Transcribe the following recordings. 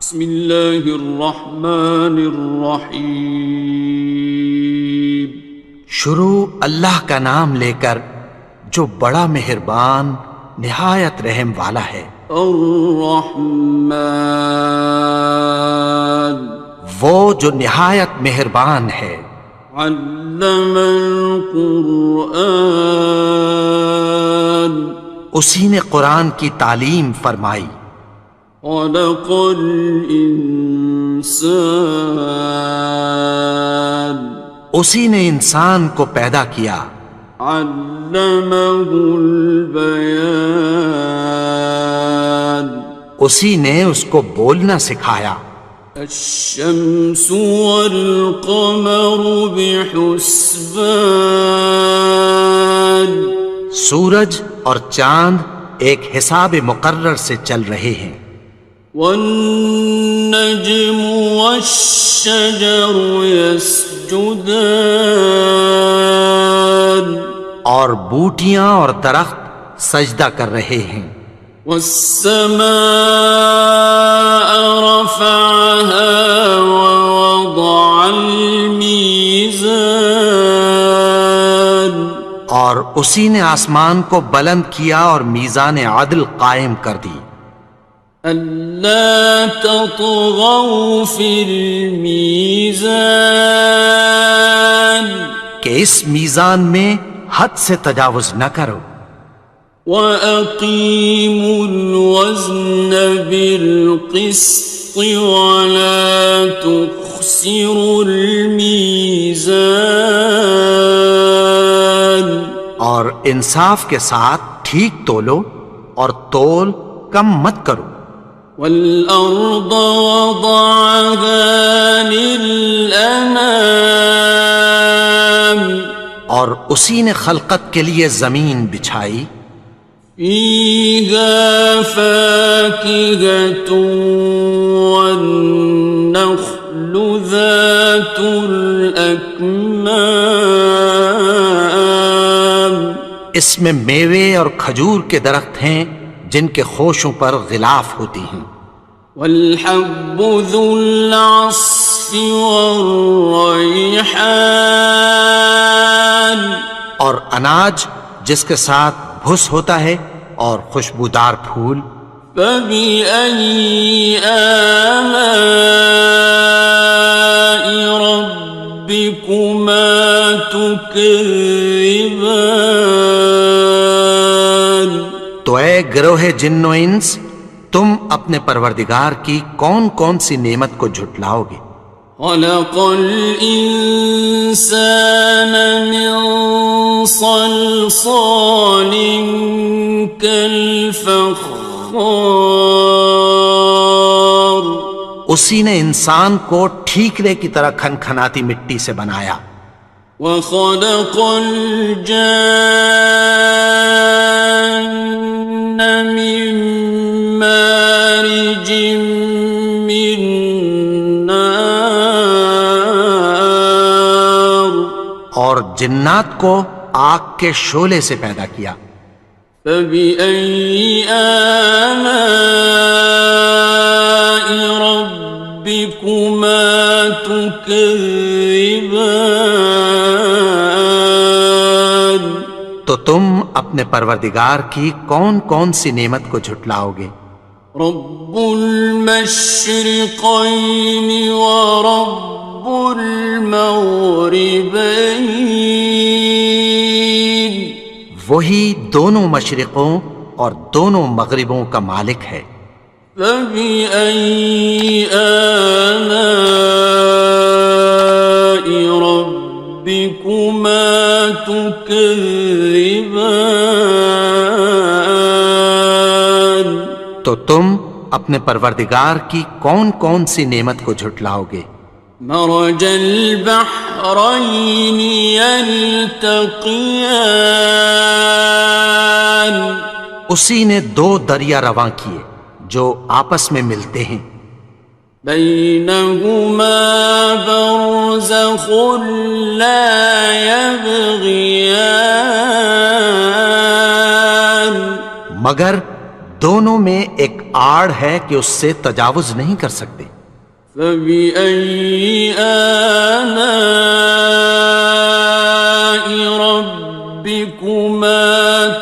بسم اللہ الرحمن الرحیم۔ شروع اللہ کا نام لے کر جو بڑا مہربان نہایت رحم والا ہے۔ الرحمن، وہ جو نہایت مہربان ہے۔ علم القرآن، اسی نے قرآن کی تعلیم فرمائی۔ خلق الانسان، اسی نے انسان کو پیدا کیا۔ علمہ البیان، اسی نے اس کو بولنا سکھایا۔ الشمس والقمر بحسبان، سورج اور چاند ایک حساب مقرر سے چل رہے ہیں۔ والنجم والشجر يسجدان، اور بوٹیاں اور درخت سجدہ کر رہے ہیں۔ والسماء رفعها ووضع الميزان، اور اسی نے آسمان کو بلند کیا اور میزان عدل قائم کر دی۔ ألا تطغوا في الميزان، کہ اس میزان میں حد سے تجاوز نہ کرو۔ وَأَقِيمُوا الْوَزْنَ بِالْقِسْطِ وَلَا تُخْسِرُوا الْمِيزَانَ، اور انصاف کے ساتھ ٹھیک تولو اور تول کم مت کرو۔ وَالْأَرْضَ وَضَعَهَا لِلْأَنَامِ، اور اسی نے خلقت کے لیے زمین بچھائی۔ فِيهَا فَاكِهَةٌ وَالنَّخْلُ ذَاتُ الْأَكْمَامِ، اس میں میوے اور کھجور کے درخت ہیں جن کے خوشوں پر غلاف ہوتی ہیں۔ وَالْحَبُّ ذُو الْعَصْفِ وَالرَّيْحَانِ، اور اناج جس کے ساتھ بھس ہوتا ہے اور خوشبودار پھول۔ فَبِأَيِّ آلَاءِ رَبِّكُمَا تُكَذِّبَانِ، تو اے گروہ جن و انس، تم اپنے پروردگار کی کون کون سی نعمت کو جھٹلاؤ گے؟ خَلَقَ الْإِنسَانَ مِنْ صَلْصَالٍ كَالْفَخَّارِ، اسی نے انسان کو ٹھیکرے کی طرح کھنکھناتی مٹی سے بنایا۔ وَخَلَقَ الْجَانَّ مِن مَّارِجٍ مِّن نَّارٍ، اور جنات کو آگ کے شعلے سے پیدا کیا۔ فَبِأَيِّ آلَاءِ رَبِّكُمَا تُكَذِّبَانِ، تو تم اپنے پروردگار کی کون کون سی نعمت کو جھٹلاؤ گے؟ رب المشرقین ورب المغربین، وہی دونوں مشرقوں اور دونوں مغربوں کا مالک ہے۔ فَبِأَيِّ آلَاءِ رَبِّكُمَا تُكَذِّبَانِ، تو تم اپنے پروردگار کی کون کون سی نعمت کو جھٹلاؤ گے؟ مرج البحرین یلتقیان، اسی نے دو دریا رواں کیے جو آپس میں ملتے ہیں۔ بینہما برزخ لا یبغیان، مگر دونوں میں ایک آڑ ہے کہ اس سے تجاوز نہیں کر سکتے۔ فبأي آلاء ربكما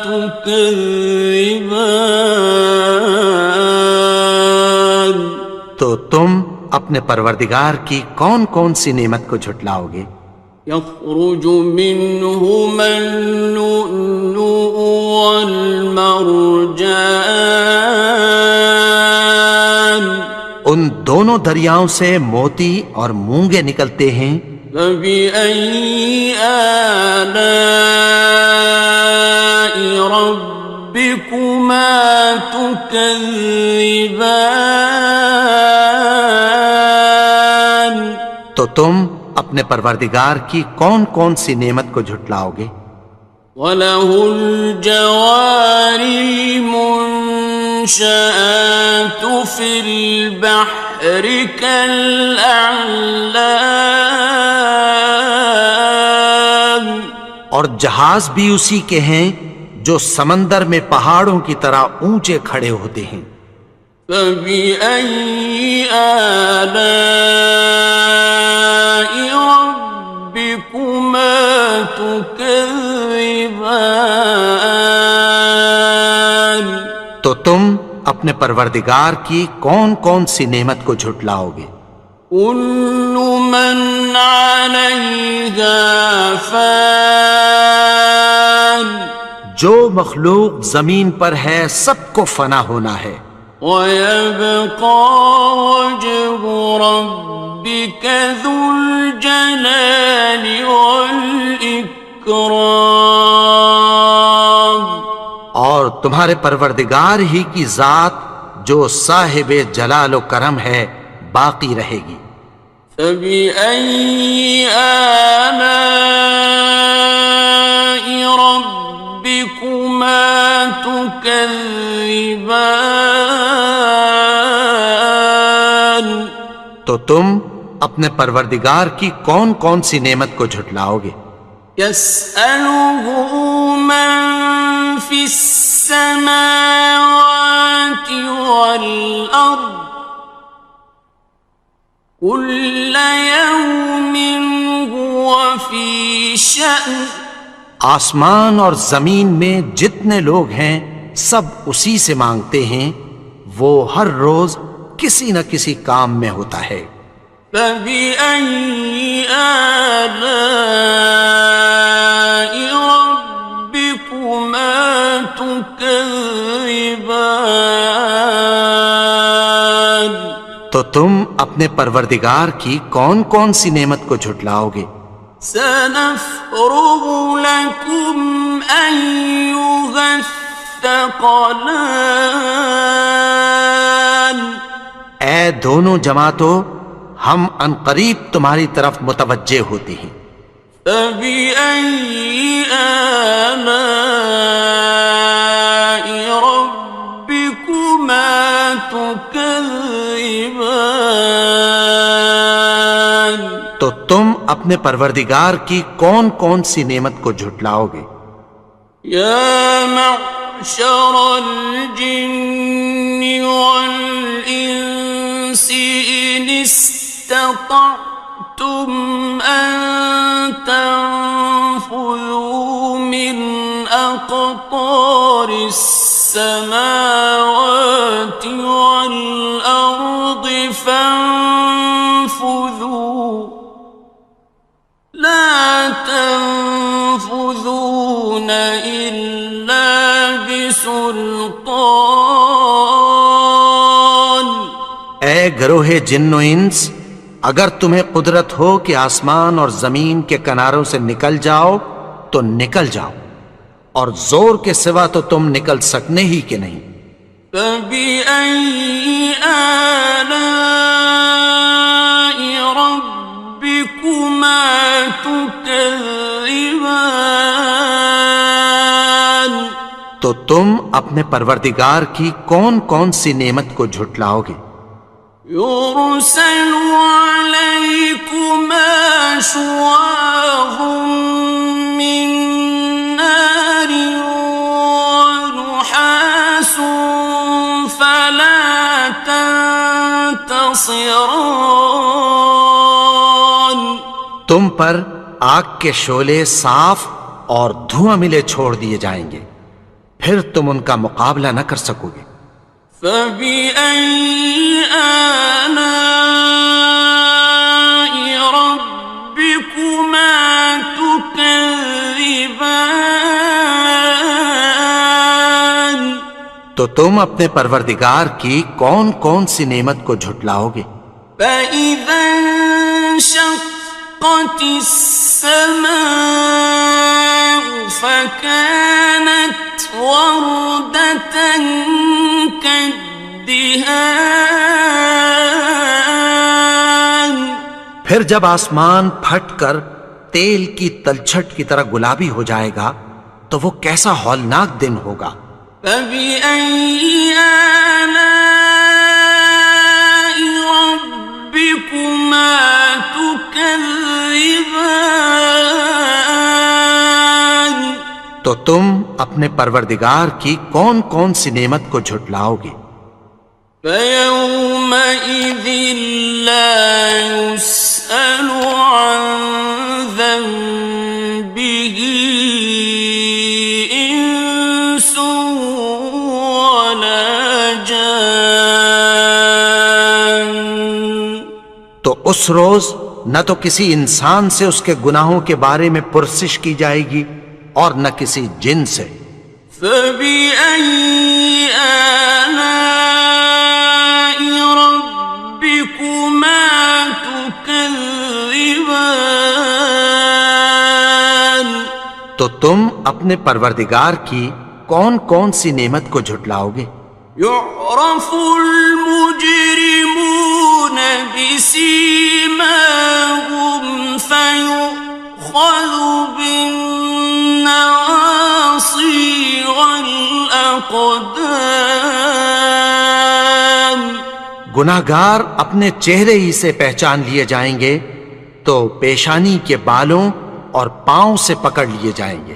تكذبان؟ تو تم اپنے پروردگار کی کون کون سی نعمت کو جھٹلاؤ گے؟ يخرج منهما اللؤلؤ والمرجان، ان دونوں دریاؤں سے موتی اور مونگے نکلتے ہیں۔ فبأي آلاء ربكما تكذبان؟ تو تم اپنے پروردگار کی کون کون سی نعمت کو جھٹلاؤ گے؟ وَلَهُ الْجَوَارِ الْمُنشَآتُ فِي الْبَحْرِ كَالْأَعْلَامِ، اور جہاز بھی اسی کے ہیں جو سمندر میں پہاڑوں کی طرح اونچے کھڑے ہوتے ہیں۔ فَبِأَيِّ آلَاءِ رَبِّكُمَا تُكَذِّبَانِ؟ تو تم اپنے پروردگار کی کون کون سی نعمت کو جھٹلاؤ گے؟ كُلُّ مَنْ عَلَيْهَا فَانٍ، جو مخلوق زمین پر ہے سب کو فنا ہونا ہے۔ وَيَبْقَى وَجْهُ رَبِّكَ ذُو الْجَلَالِ وَالْإِكْرَامِ، اور تمہارے پروردگار ہی کی ذات جو صاحب جلال و کرم ہے باقی رہے گی۔ فَبِأَيِّ آلَاءِ رَبِّكُمَا تُكَذِّبَانِ؟ تو تم اپنے پروردگار کی کون کون سی نعمت کو جھٹلاؤ گے؟ يَسْأَلُهُ مَن فِي السَّمَاوَاتِ وَالْأَرْضِ كُلَّ يَوْمٍ هُوَ فِي شَأْنٍ، آسمان اور زمین میں جتنے لوگ ہیں سب اسی سے مانگتے ہیں، وہ ہر روز کسی نہ کسی کام میں ہوتا ہے۔ فَبِأَيِّ آلَاءِ رَبِّكُمَا تُكَذِّبَانِ؟ تو تم اپنے پروردگار کی کون کون سی نعمت کو جھٹلاؤ گے؟ سَنَفْرُغُ لَكُمْ أَيُّهَ الثَّقَلَانِ، اے دونوں جماعتوں، ہم عنقریب تمہاری طرف متوجہ ہوتے ہیں۔ فَبِأَيِّ آلَاءِ رَبِّكُمَا تُكَذِّبَانِ؟ تو تم اپنے پروردگار کی کون کون سی نعمت کو جھٹلاؤ گے؟ يَا مَعْشَرَ الْجِنِّ وَالْإِنسِ إِنِ اسْتَطَعْتُمْ أَن تَنفُذُوا مِنْ أَقْطَارِ السَّمَاوَاتِ وَالْأَرْضِ فَانفُذُوا، لَا تَنفُذُونَ إِلَّا بِسُلْطَانٍ۔ اے گروہ جن و انس، اگر تمہیں قدرت ہو کہ آسمان اور زمین کے کناروں سے نکل جاؤ تو نکل جاؤ، اور زور کے سوا تو تم نکل سکنے ہی کہ نہیں۔ فَبِأَيِّ آلَاءِ رَبِّكُمَا تُكَذِّبَانِ؟ تو تم اپنے پروردگار کی کون کون سی نعمت کو جھٹلاؤ گے؟ يُرْسَلُ عَلَيْكُمَا شُوَاظٌ مِّن نَّارٍ وَنُحَاسٌ خاصران. تم پر آگ کے شعلے صاف اور دھواں ملے چھوڑ دیے جائیں گے، پھر تم ان کا مقابلہ نہ کر سکو گے۔ فبأي آلاء ربكما تكذبان. تو تم اپنے پروردگار کی کون کون سی نعمت کو جھٹلاؤ گے؟ فإذا انشقت السماء فكانت وردة كالدهان. پھر جب آسمان پھٹ کر تیل کی تلچھٹ کی طرح گلابی ہو جائے گا تو وہ کیسا ہولناک دن ہوگا۔ فبأي آلاء ربكما تكذبان. تو تم اپنے پروردگار کی کون کون سی نعمت کو جھٹلاؤ گے؟ فيومئذ لا يسأل عن ذنبه إنس ولا جان. تو اس روز نہ تو کسی انسان سے اس کے گناہوں کے بارے میں پرسش کی جائے گی اور نہ کسی جن سے۔ فبأي آلاء ربكما تكذبان. تو تم اپنے پروردگار کی کون کون سی نعمت کو جھٹلاؤ گے؟ يعرف المجرمون بسيماهم فيؤخذ بالنواصي والأقدام. گناہگار اپنے چہرے ہی سے پہچان لیے جائیں گے تو پیشانی کے بالوں اور پاؤں سے پکڑ لیے جائیں گے۔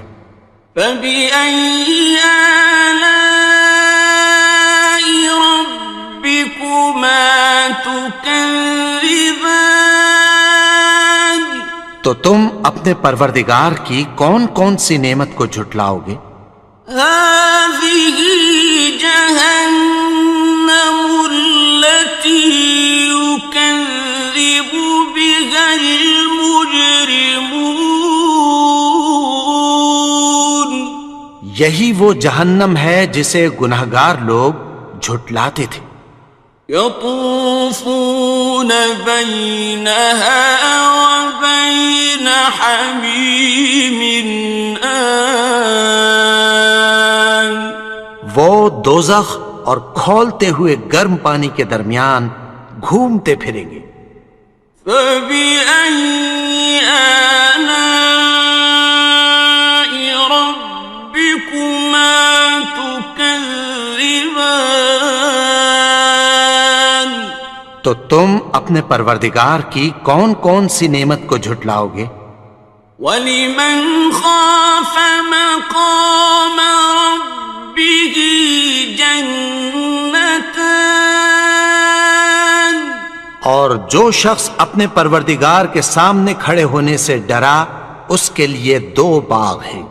فبأي آلاء ربكما تكذبان. تو تم اپنے پروردگار کی کون کون سی نعمت کو جھٹلاؤ گے؟ هذه جهنم التي يكذب بها المجرمون. یہی وہ جہنم ہے جسے گناہگار لوگ جھٹلاتے تھے۔ يطوفون بينها وبين حميم آن. وہ دوزخ اور کھولتے ہوئے گرم پانی کے درمیان گھومتے پھریں گے۔ فبأي آلاء ربكما تكذبان. تو تم اپنے پروردگار کی کون کون سی نعمت کو جھٹلاؤ گے؟ وَلِمَنْ خَافَ مَقَامَ رَبِّهِ جَنَّتَانِ. اور جو شخص اپنے پروردگار کے سامنے کھڑے ہونے سے ڈرا اس کے لیے دو باغ ہیں۔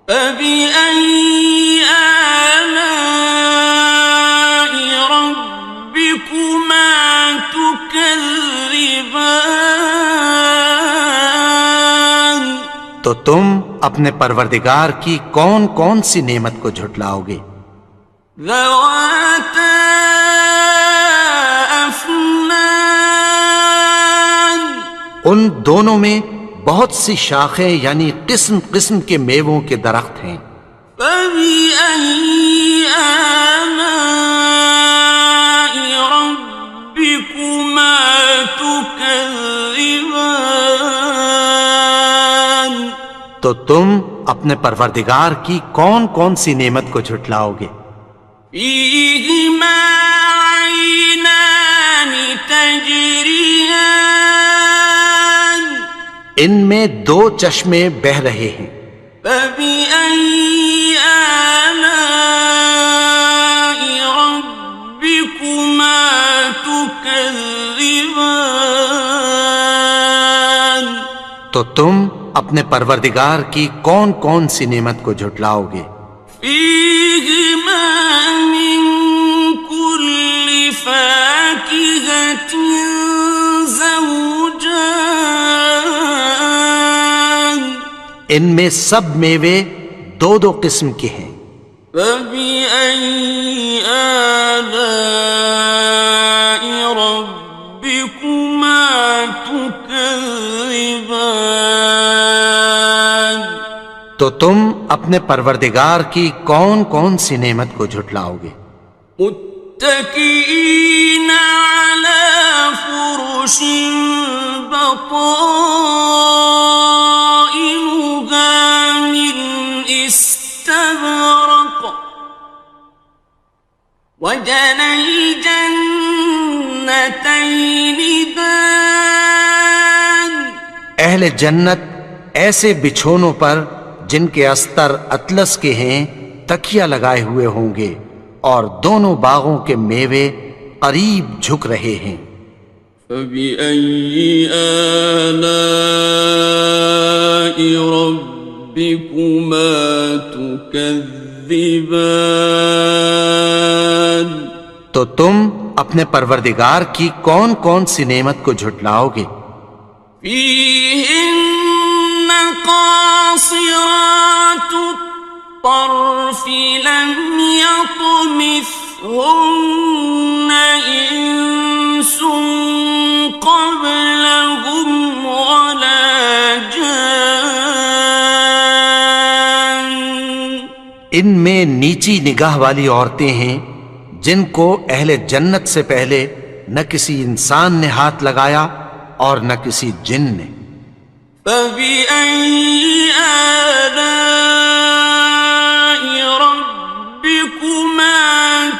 فَبِأَيِّ آلَاءِ رَبِّكُمَا تُكَذِّبَانِ. تو تم اپنے پروردگار کی کون کون سی نعمت کو جھٹلاؤ گے؟ ذَوَاتَا أَفْنَانٍ. ان دونوں میں بہت سی شاخیں یعنی قسم قسم کے میووں کے درخت ہیں۔ فَبِأَيِّ آلَاءِ رَبِّكُمَا تُكَذِّبَانِ. تو تم اپنے پروردگار کی کون کون سی نعمت کو جھٹلاؤ گے؟ فِيهِمَا عَيْنَانِ تَجْرِيَانِ. ان میں دو چشمے بہہ رہے ہیں۔ فَبِأَيِّ آلَاءِ رَبِّكُمَا تُكَذِّبَانِ. تكذبان تو تم اپنے پروردگار کی کون کون سی نعمت کو جھٹلاؤ گے؟ فيهما من كل فاكهة زوجان ان میں سب میوے دو دو قسم کے ہیں۔ فبأي آلاء ربكما تكذبان تو تم اپنے پروردگار کی کون کون سی نعمت کو جھٹلاؤ گے؟ متكئين على فرش بطائنها من استبرق وجنى الجنتين دان اہل جنت ایسے بچھونوں پر جن کے استر اطلس کے ہیں تکیہ لگائے ہوئے ہوں گے اور دونوں باغوں کے میوے قریب جھک رہے ہیں۔ فبأي آلاء ربكما تكذبان تو تم اپنے پروردگار کی کون کون سی نعمت کو جھٹلاؤ گے؟ فيهن قاصرات الطرف لم يطمثهن إنس قبلهم ولا جان ان میں نیچی نگاہ والی عورتیں ہیں جن کو اہل جنت سے پہلے نہ کسی انسان نے ہاتھ لگایا اور نہ کسی جن نے۔ فبأي آلاء ربكما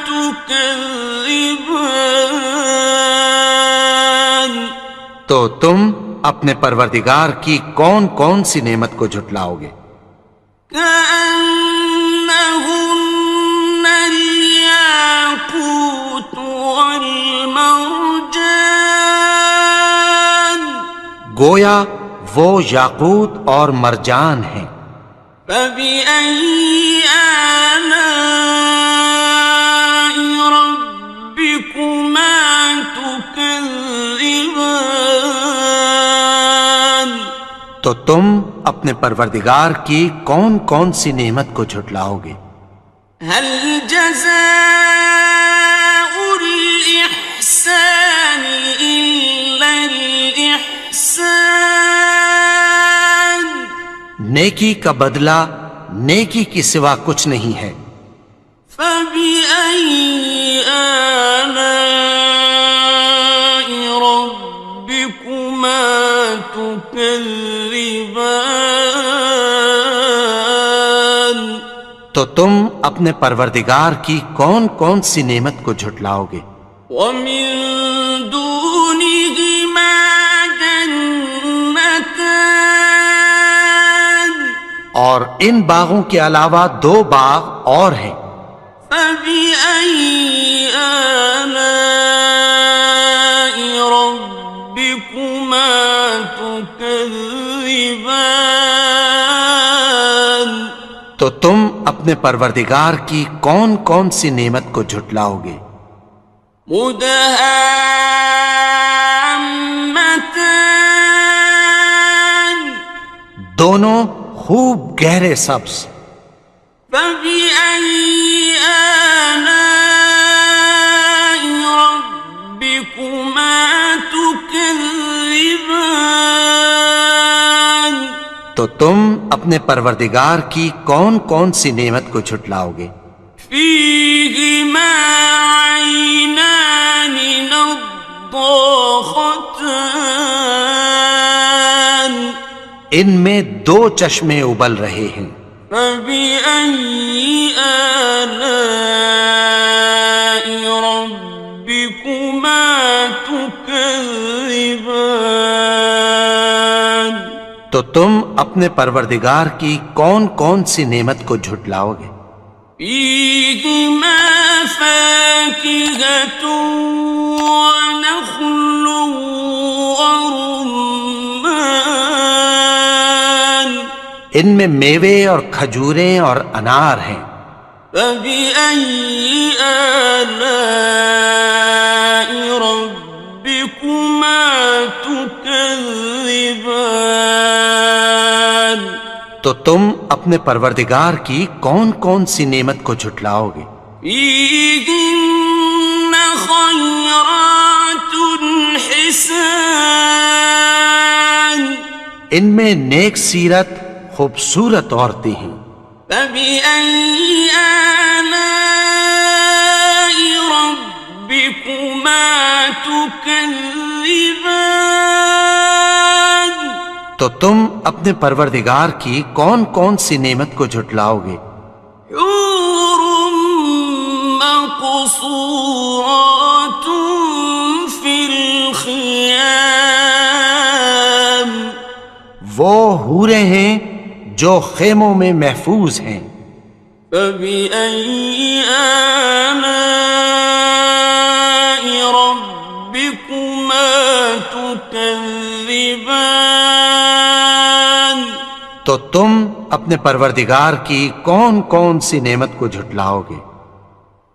تكذبان تو تم اپنے پروردگار کی کون کون سی نعمت کو جھٹلاؤ گے؟ كأنهن الياقوت والمرجان گویا وہ یاقوت اور مرجان ہیں۔ فبأي آلاء ربكما تكذبان تو تم اپنے پروردگار کی کون کون سی نعمت کو جھٹلاؤ گے؟ هل جزاء الإحسان إلا الإحسان نیکی کا بدلہ نیکی کی سوا کچھ نہیں ہے۔ فبأي آلاء ربكما تكذبان تو تم اپنے پروردگار کی کون کون سی نعمت کو جھٹلاؤ گے؟ ومن دونهما جنتان اور ان باغوں کے علاوہ دو باغ اور ہیں۔ فبأي آلاء ربكما تكذبان تو تم اپنے پروردگار کی کون کون سی نعمت کو جھٹلاؤ گے؟ مدهامتان دونوں خوب گہرے سبز۔ فبأي آلاء ربكما تكذبان تو تم اپنے پروردگار کی کون کون سی نعمت کو جھٹلاؤ گے؟ فيهما عينان نضاختان ان میں دو چشمے ابل رہے ہیں۔ فبأي آلاء ربكما تكذبان تو تم اپنے پروردگار کی کون کون سی نعمت کو جھٹلاؤ گے؟ فيهما فاكهة ونخل ورمان ان میں میوے اور کھجوریں اور انار ہیں. فبأي آلاء ربكما تكذبان تو تم اپنے پروردگار کی کون کون سی نعمت کو جھٹلاؤ گے؟ فيهن خيرات حسان ان میں نیک سیرت خوبصورت عورتیں ہیں. فبأي آلاء ربكما تكذبان تو تم اپنے پروردگار کی کون کون سی نعمت کو جھٹلاؤ گے؟ حور مقصورات في الخيام وہ حوریں ہیں جو خیموں میں محفوظ ہیں. فبأي آلاء ربكما تكذبان تو تم اپنے پروردگار کی کون کون سی نعمت کو جھٹلاؤ گے؟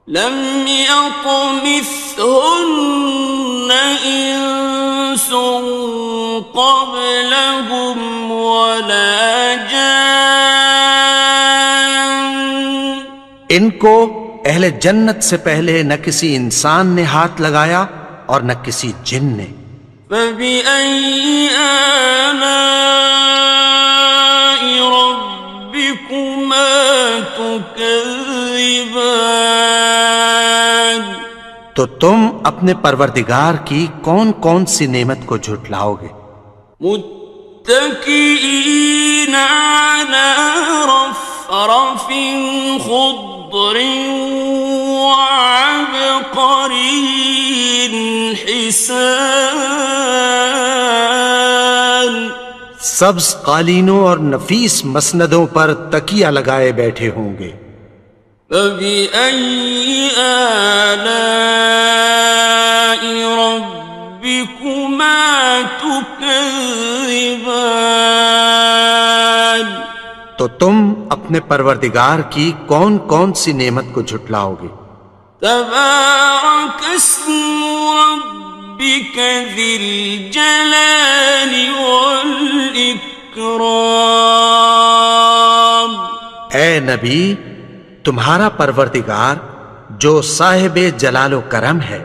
لم يطمثهن إنس قبلهم ولا جان ان کو اہل جنت سے پہلے نہ کسی انسان نے ہاتھ لگایا اور نہ کسی جن نے. فبأي آلاء ربكما تكذبان تو تم اپنے پروردگار کی کون کون سی نعمت کو جھٹلاؤ گے؟ متكئين على رفرف خضر وعبقري حسان سبز قالینوں اور نفیس مسندوں پر تکیہ لگائے بیٹھے ہوں گے. فبأي آلاء ربكما تكذبان تو تم اپنے پروردگار کی کون کون سی نعمت کو جھٹلاؤ گے؟ تبارك اسم ربك ذي الجلال والإكرام اے نبی، تمہارا پروردگار جو صاحب جلال و کرم ہے،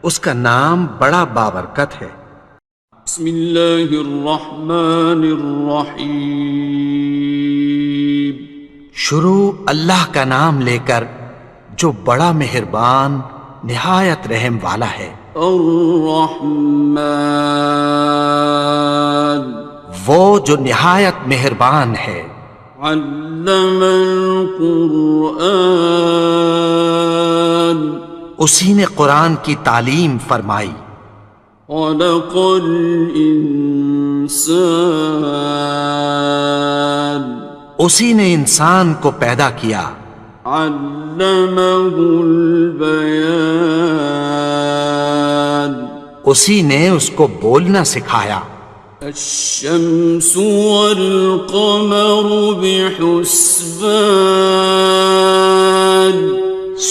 اس کا نام بڑا بابرکت ہے. بسم اللہ الرحمن الرحیم شروع اللہ کا نام لے کر جو بڑا مہربان نہایت رحم والا ہے. الرحمن وہ جو نہایت مہربان ہے. علم القرآن اسی نے قرآن کی تعلیم فرمائی. خلق الانسان اسی نے انسان کو پیدا کیا. علمہ البیان اسی نے اس کو بولنا سکھایا. الشمس والقمر بحسبان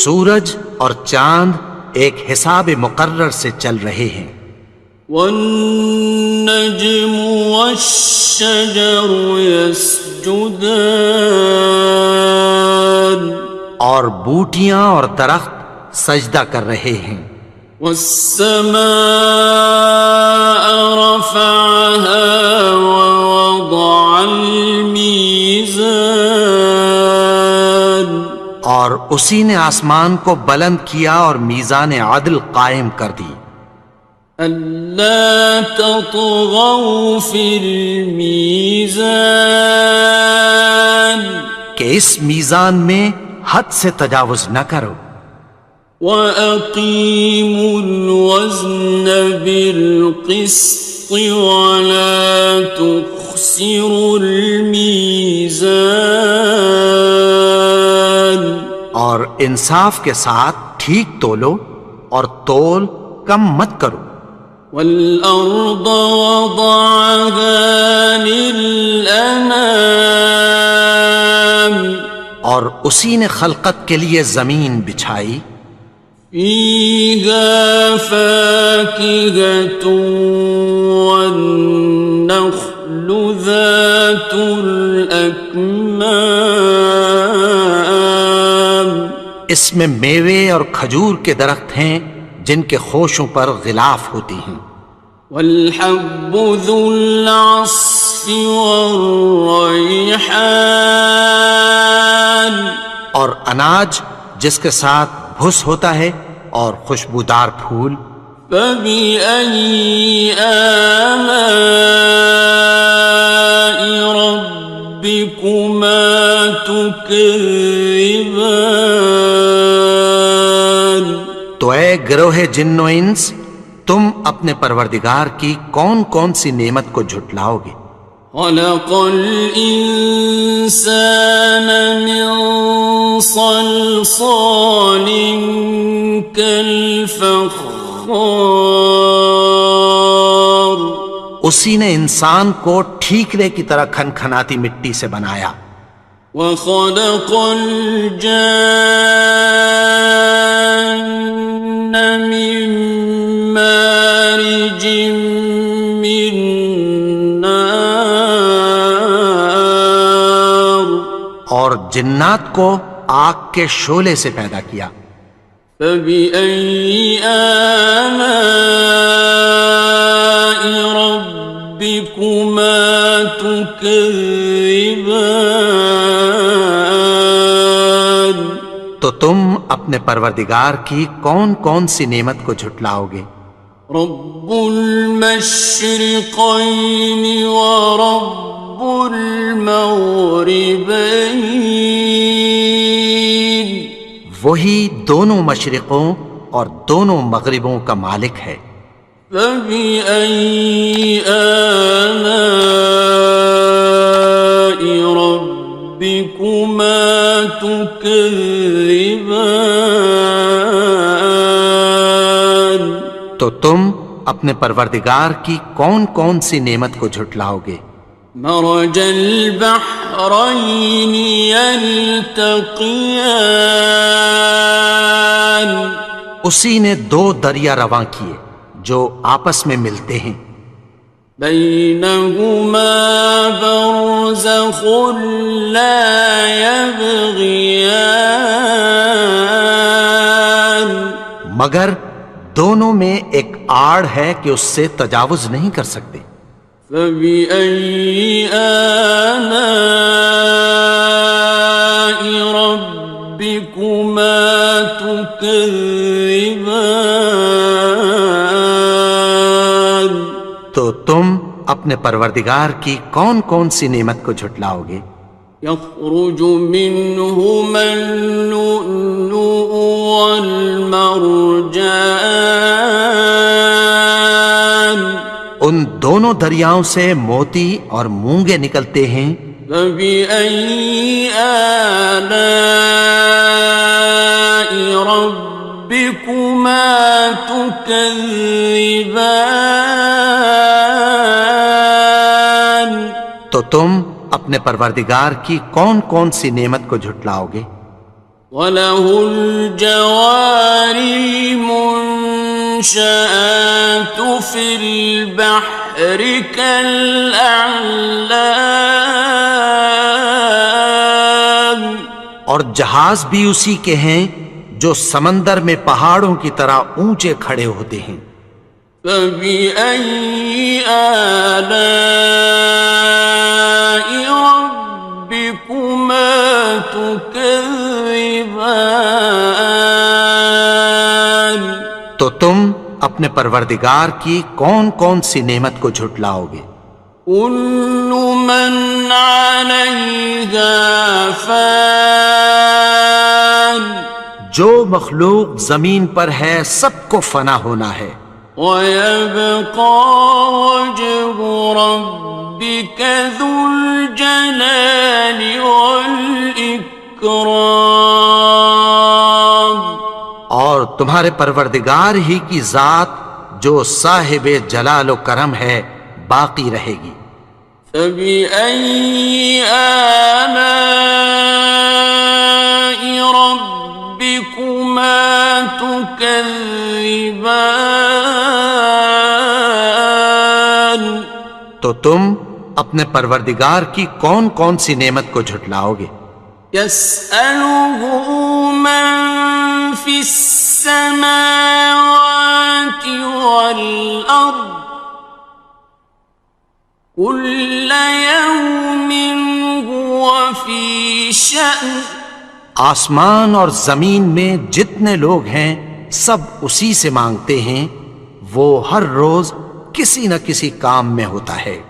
سورج اور چاند ایک حساب مقرر سے چل رہے ہیں. والنجم والشجر يسجدان اور بوٹیاں اور درخت سجدہ کر رہے ہیں. والسماء رفعها ووضع الميزان اور اسی نے آسمان کو بلند کیا اور میزان عدل قائم کر دی. ألا تطغوا في الميزان کہ اس میزان میں حد سے تجاوز نہ کرو. وَأَقِيمُوا الْوَزْنَ بِالْقِسْطِ وَلَا تُخْسِرُوا الْمِيزَانَ اور انصاف کے ساتھ ٹھیک تولو اور تول کم مت کرو. والأرض وضعها للأنام اور اسی نے خلقت کے لیے زمین بچھائی. فيها فاكهة والنخل ذات الأكمام اس میں میوے اور کھجور کے درخت ہیں جن کے خوشوں پر غلاف ہوتی ہیں. والحب ذو العصف والریحان اور اناج جس کے ساتھ بھس ہوتا ہے اور خوشبودار پھول. فبأي آلاء ربكما تكذبان تو اے گروہ جن و انس، تم اپنے پروردگار کی کون کون سی نعمت کو جھٹلاؤ گے؟ خلق الإنسان من صلصال كالفخار اسی نے انسان کو ٹھیکرے کی طرح کھنکھناتی مٹی سے بنایا. وخلق الجان من مارج من نار اور جنات کو آگ کے شعلے سے پیدا کیا. فبأي آلاء ربكما تكذبان تو تم اپنے پروردگار کی کون کون سی نعمت کو جھٹلاؤ گے؟ رب المشرقين ورب المغربين وہی دونوں مشرقوں اور دونوں مغربوں کا مالک ہے. فبأي آلاء ربكما تكذبان تو تم اپنے پروردگار کی کون کون سی نعمت کو جھٹلاؤ گے؟ مرج البحرين يلتقيان اسی نے دو دریا رواں کیے جو آپس میں ملتے ہیں. بينهما برزخ لا يبغيان مگر دونوں میں ایک آڑ ہے کہ اس سے تجاوز نہیں کر سکتے. فبأي آلاء ربكما تكذبان تو تم اپنے پروردگار کی کون کون سی نعمت کو جھٹلاؤ گے؟ يخرج منهما اللؤلؤ والمرجان ان دونوں دریاؤں سے موتی اور مونگے نکلتے ہیں. فبأي آلاء ربكما تكذبان تو تم اپنے پروردگار کی کون کون سی نعمت کو جھٹلاؤ گے؟ وَلَهُ الْجَوَارِ الْمُنشَآتُ فِي الْبَحْرِ كَالْأَعْلَامِ اور جہاز بھی اسی کے ہیں جو سمندر میں پہاڑوں کی طرح اونچے کھڑے ہوتے ہیں. فَبِأَيِّ آلَاءِ رَبِّكُمَا تُكَذِّبَانِ تو تم اپنے پروردگار کی کون کون سی نعمت کو جھٹلاؤ گے؟ كُلُّ مَنْ عَلَيْهَا فَانٍ جو مخلوق زمین پر ہے سب کو فنا ہونا ہے. وَيَبْقَى وَجْهُ رَبِّكَ ذُو الْجَلَالِ وَالْإِكْرَامِ تمہارے پروردگار ہی کی ذات جو صاحب جلال و کرم ہے باقی رہے گی۔ فبأي آلاء ربكما تكذبان؟ تو تم اپنے پروردگار کی کون کون سی نعمت کو جھٹلاؤ گے؟ يسأله من في السماوات والأرض كل يوم هو في شأن۔ آسمان اور زمین میں جتنے لوگ ہیں سب اسی سے مانگتے ہیں، وہ ہر روز کسی نہ کسی کام میں ہوتا ہے۔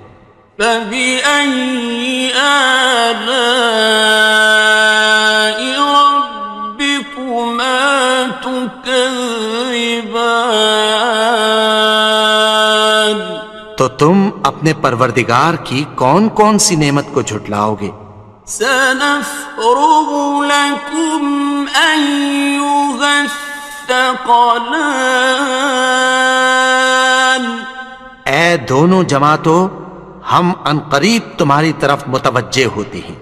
فبأي آلاء ربكما تكذبان؟ تو تم اپنے پروردگار کی کون کون سی نعمت کو جھٹلاؤ گے؟ سنفرغ لكم أيها الثقلان۔ اے دونوں جماعتوں، ہم عنقریب تمہاری طرف متوجہ ہوتے ہیں۔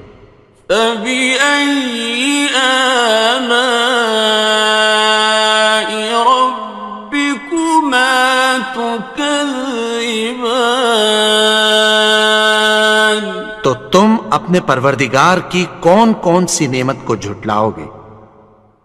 فبأي آلاء ربكما تكذبان؟ تو تم اپنے پروردگار کی کون کون سی نعمت کو جھٹلاؤ گے؟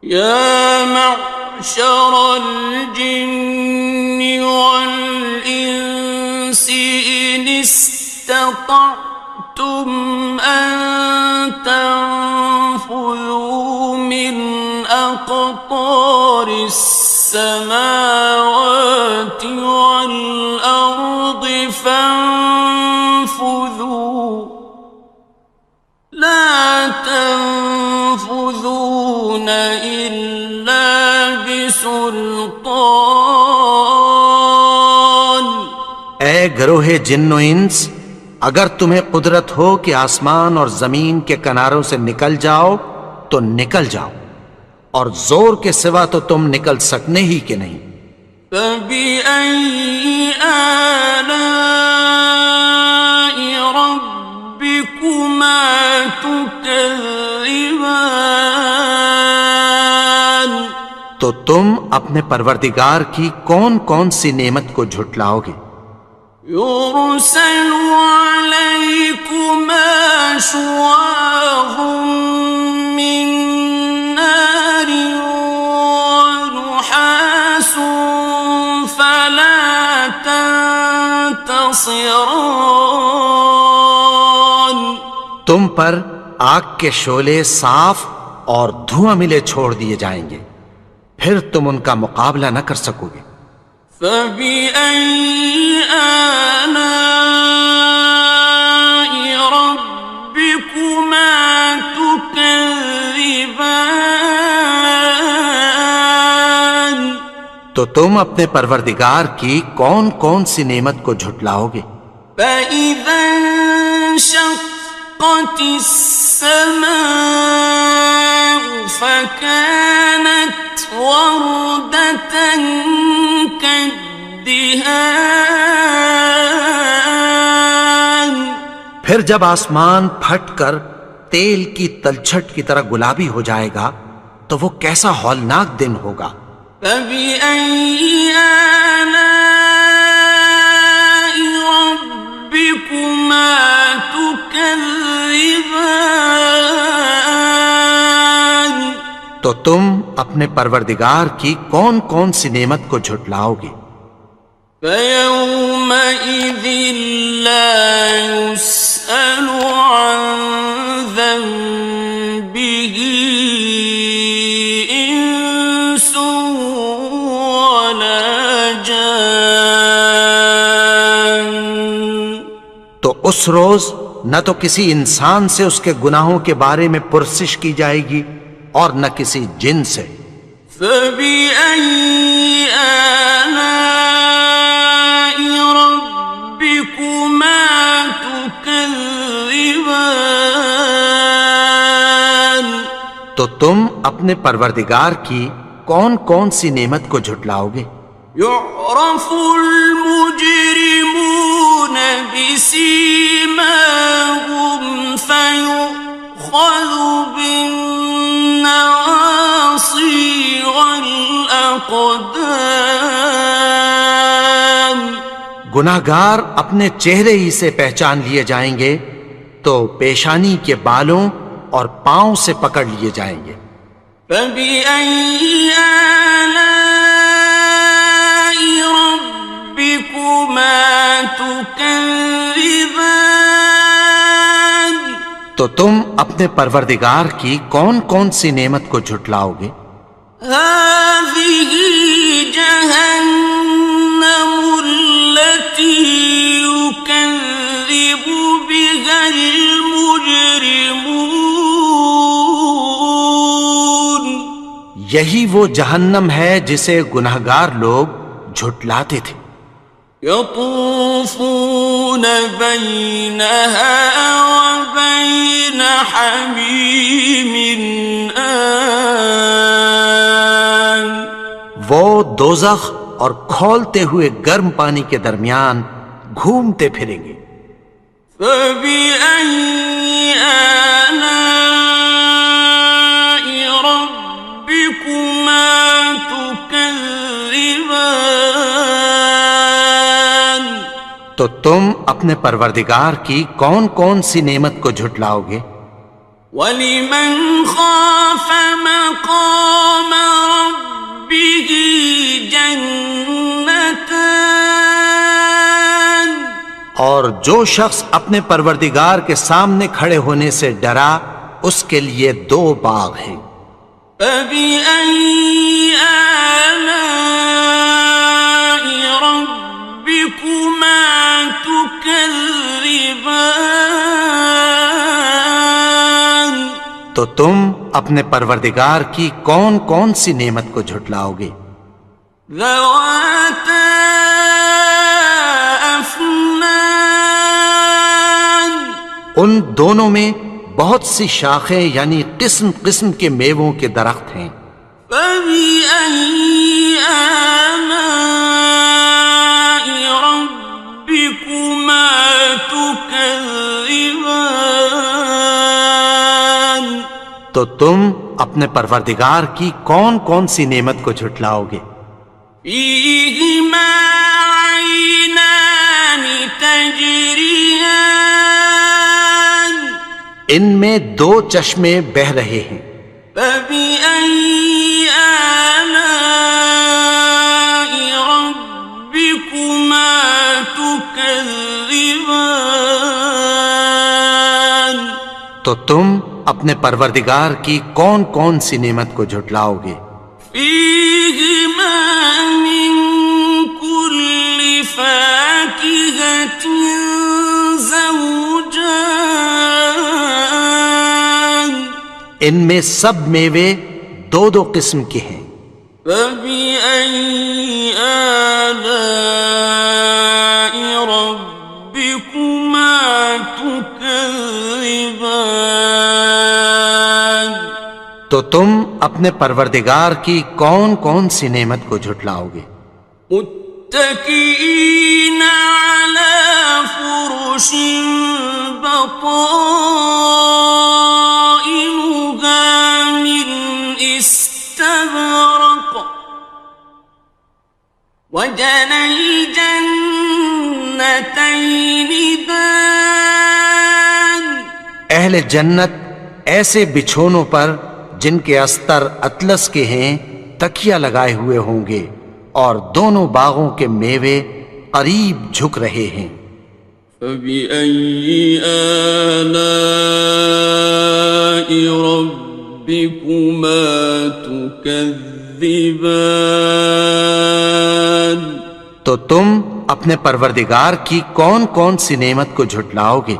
يا معشر الجن والإنس إن استطعتم أن تنفذوا من أقطار السماوات والأرض فانفذوا لا تنفذون إلا بسلطان۔ اے گروہ جن و انس، اگر تمہیں قدرت ہو کہ آسمان اور زمین کے کناروں سے نکل جاؤ تو نکل جاؤ، اور زور کے سوا تو تم نکل سکنے ہی کہ نہیں۔ فبأي آلاء ربكما تكذبان؟ تو تم اپنے پروردگار کی کون کون سی نعمت کو جھٹلاؤ گے؟ يرسل عليكما شواظ من نار ونحاس فلا تنتصران۔ تم پر آگ کے شعلے صاف اور دھواں ملے چھوڑ دیے جائیں گے، پھر تم ان کا مقابلہ نہ کر سکو گے۔ فبأي آلاء ربكما تكذبان؟ تو تم اپنے پروردگار کی کون کون سی نعمت کو جھٹلاؤ گے؟ فإذا انشقت السماء فكانت وردة كالدهان۔ پھر جب آسمان پھٹ کر تیل کی تلچھٹ کی طرح گلابی ہو جائے گا تو وہ کیسا ہولناک دن ہوگا۔ فبأي آلاء ربكما تكذبان؟ تو تم اپنے پروردگار کی کون کون سی نعمت کو جھٹلاؤ گے؟ فيومئذ لا يسأل عن ذنبه إنس ولا جان۔ تو اس روز نہ تو کسی انسان سے اس کے گناہوں کے بارے میں پرسش کی جائے گی اور نہ کسی جن سے۔ فبأي آلاء ربكما تكذبان؟ تو تم اپنے پروردگار کی کون کون سی نعمت کو جھٹلاؤ گے؟ يعرف المجرمون بسيماهم فيؤخذ بالنواصي والأقدام. گناہگار اپنے چہرے ہی سے پہچان لیے جائیں گے تو پیشانی کے بالوں اور پاؤں سے پکڑ لیے جائیں گے. فبأي آلاء ربكما تكذبان. تو تم اپنے پروردگار کی کون کون سی نعمت کو جھٹلاؤ گے؟ هذه جهنم التي يكذب بها المجرمون. یہی وہ جہنم ہے جسے گناہگار لوگ جھٹلاتے تھے. يطوفون بينها وبين حميم آن. وہ دوزخ اور کھولتے ہوئے گرم پانی کے درمیان گھومتے پھریں گے. فبأي آلاء ربكما تكذبان. تو تم اپنے پروردگار کی کون کون سی نعمت کو جھٹلاؤ گے؟ وَلِمَنْ خَافَ مَقَامَ رَبِّهِ جَنَّتَانِ. اور جو شخص اپنے پروردگار کے سامنے کھڑے ہونے سے ڈرا اس کے لیے 2 باغ ہیں. فَبِأَيِّ آلَاءِ رَبِّكُمَا تُكَذِّبَانِ. تو تم اپنے پروردگار کی کون کون سی نعمت کو جھٹلاؤ گے؟ ذَوَاتَا أَفْنَانٍ. ان دونوں میں بہت سی شاخیں یعنی قسم قسم کے میووں کے درخت ہیں. فَبِأَيِّ آلَاءِ رَبِّكُمَا تُكَذِّبَانِ. تو تم اپنے پروردگار کی کون کون سی نعمت کو جھٹلاؤ گے؟ فِيهِمَا عَيْنَانِ تَجْرِيَانِ. ان میں 2 چشمے بہہ رہے ہیں. فَبِأَيِّ آلَاءِ رَبِّكُمَا تُكَذِّبَانِ. تو تم اپنے پروردگار کی کون کون سی نعمت کو جھٹلاؤ گے؟ فِيهِمَا مِن كُلِّ فَاكِهَةٍ زَوْجَانِ. ان میں سب میوے 2 قسم کے ہیں. فَبِأَيِّ آلَاءِ رَبِّكُمَا تُكَذِّبَانِ. تو تم اپنے پروردگار کی کون کون سی نعمت کو جھٹلاؤ گے؟ متكئين على فرش بطائنها من استبرق وجنى الجنتين دان. اہل جنت ایسے بچھونوں پر جن کے استر اطلس کے ہیں تکیہ لگائے ہوئے ہوں گے اور دونوں باغوں کے میوے قریب جھک رہے ہیں. فَبِأَيِّ آلَاءِ رَبِّكُمَا تُكَذِّبَانِ. تو تم اپنے پروردگار کی کون کون سی نعمت کو جھٹلاؤ گے؟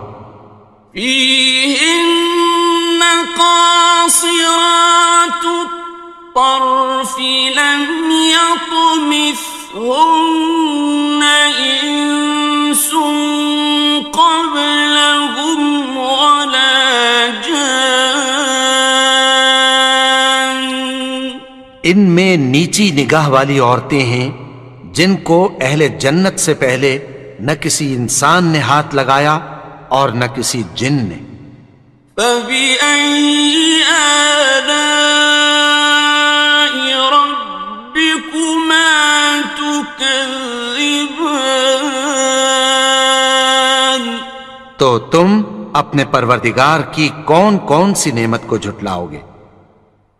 فِيهِنَّ قَاصِرَاتُ الطَّرْفِ لَمْ يَطْمِثْهُنَّ إِنسٌ قَبْلَهُمْ وَلَا جَانٌّ. ان میں نیچی نگاہ والی عورتیں ہیں جن کو اہل جنت سے پہلے نہ کسی انسان نے ہاتھ لگایا اور نہ کسی جن نے۔ فَبِأَيِّ آلَاءِ رَبِّكُمَا تُكَذِّبَانِ؟ تو تم اپنے پروردگار کی کون کون سی نعمت کو جھٹلاؤ گے؟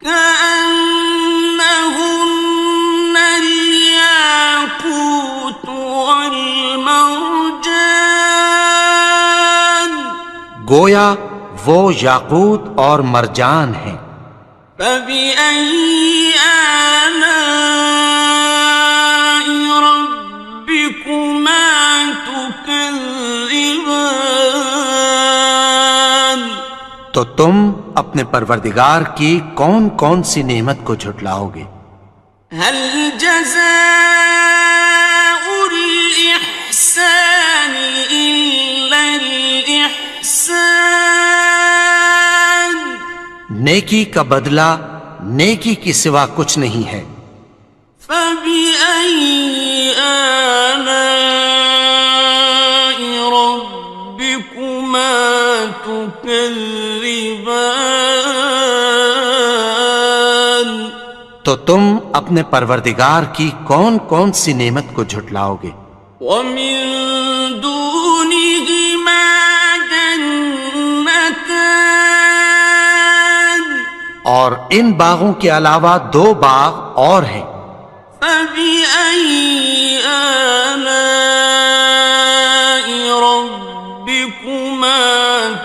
كأنهن الياقوت والمرجان، گویا وہ یاقوت اور مرجان ہیں۔ فبأي آلاء ربكما تكذبان؟ تو تم اپنے پروردگار کی کون کون سی نعمت کو جھٹلاؤ گے؟ هل جزاء الإحسان إلا الإحسان؟ نیکی کا بدلہ نیکی کی سوا کچھ نہیں ہے۔ فبأي آلاء ربكما تكذبان؟ تو تم اپنے پروردگار کی کون کون سی نعمت کو جھٹلاؤ گے؟ ومن دونهما جنتان، اور ان باغوں کے علاوہ دو باغ اور ہیں۔ فبأي آلاء ربكما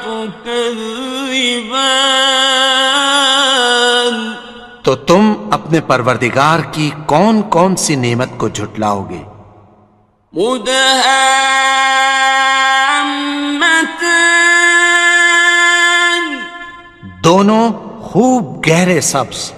تكذبان؟ تو تم اپنے پروردگار کی کون کون سی نعمت کو جھٹلاؤ گے؟ مدہامتان، دونوں خوب گہرے سبز۔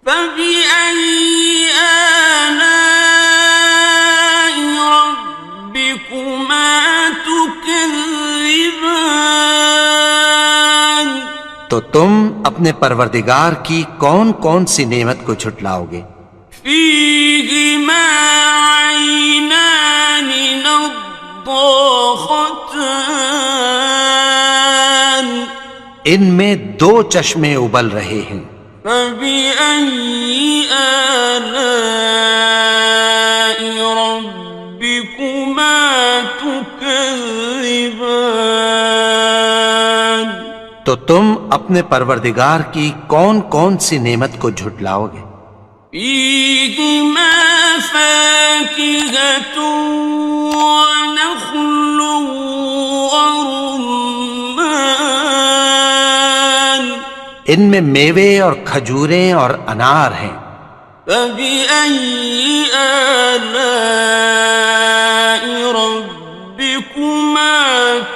فبأي آلاء ربكما تكذبان؟ تو تم اپنے پروردگار کی کون کون سی نعمت کو جھٹلاؤ گے؟ فيهما عينان نضاختان، ان میں دو چشمے ابل رہے ہیں۔ فبأي آلاء ربكما تكذبان؟ تو تم اپنے پروردگار کی کون کون سی نعمت کو جھٹلاؤ گے؟ فيهما فاكهة ونخل ورمان، ان میں میوے اور کھجوریں اور انار ہیں۔ فبأي آلاء ربكما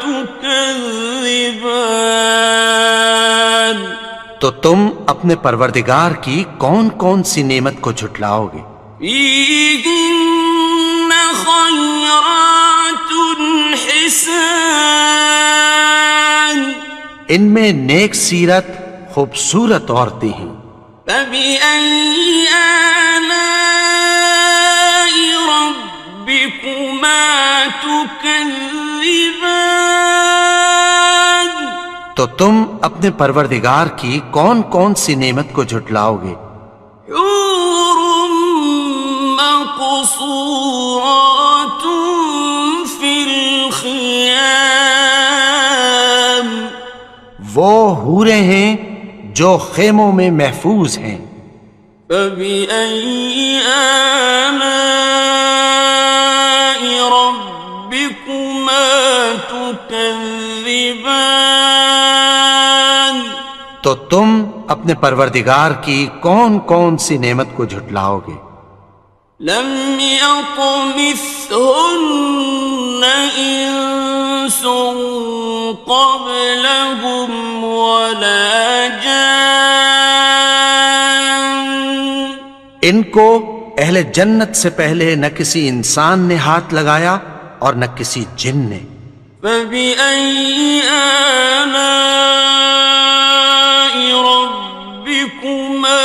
تكذبان؟ تو تم اپنے پروردگار کی کون کون سی نعمت کو جھٹلاؤ گے؟ فيهن خيرات حسان، ان میں نیک سیرت خوبصورت عورتیں ہیں۔ فبأي آلاء ربكما تكذبان؟ تو تم اپنے پروردگار کی کون کون سی نعمت کو جھٹلاؤ گے؟ حور مقصورات في الخيام، وہ حوریں ہیں جو خیموں میں محفوظ ہیں۔ فبأي آلاء ربكما تكذبان؟ تو تم اپنے پروردگار کی کون کون سی نعمت کو جھٹلاؤ گے؟ لم يطمثهن إنس قبلهم ولا جان، ان کو اہل جنت سے پہلے نہ کسی انسان نے ہاتھ لگایا اور نہ کسی جن نے۔ فبأي آلاء ربكما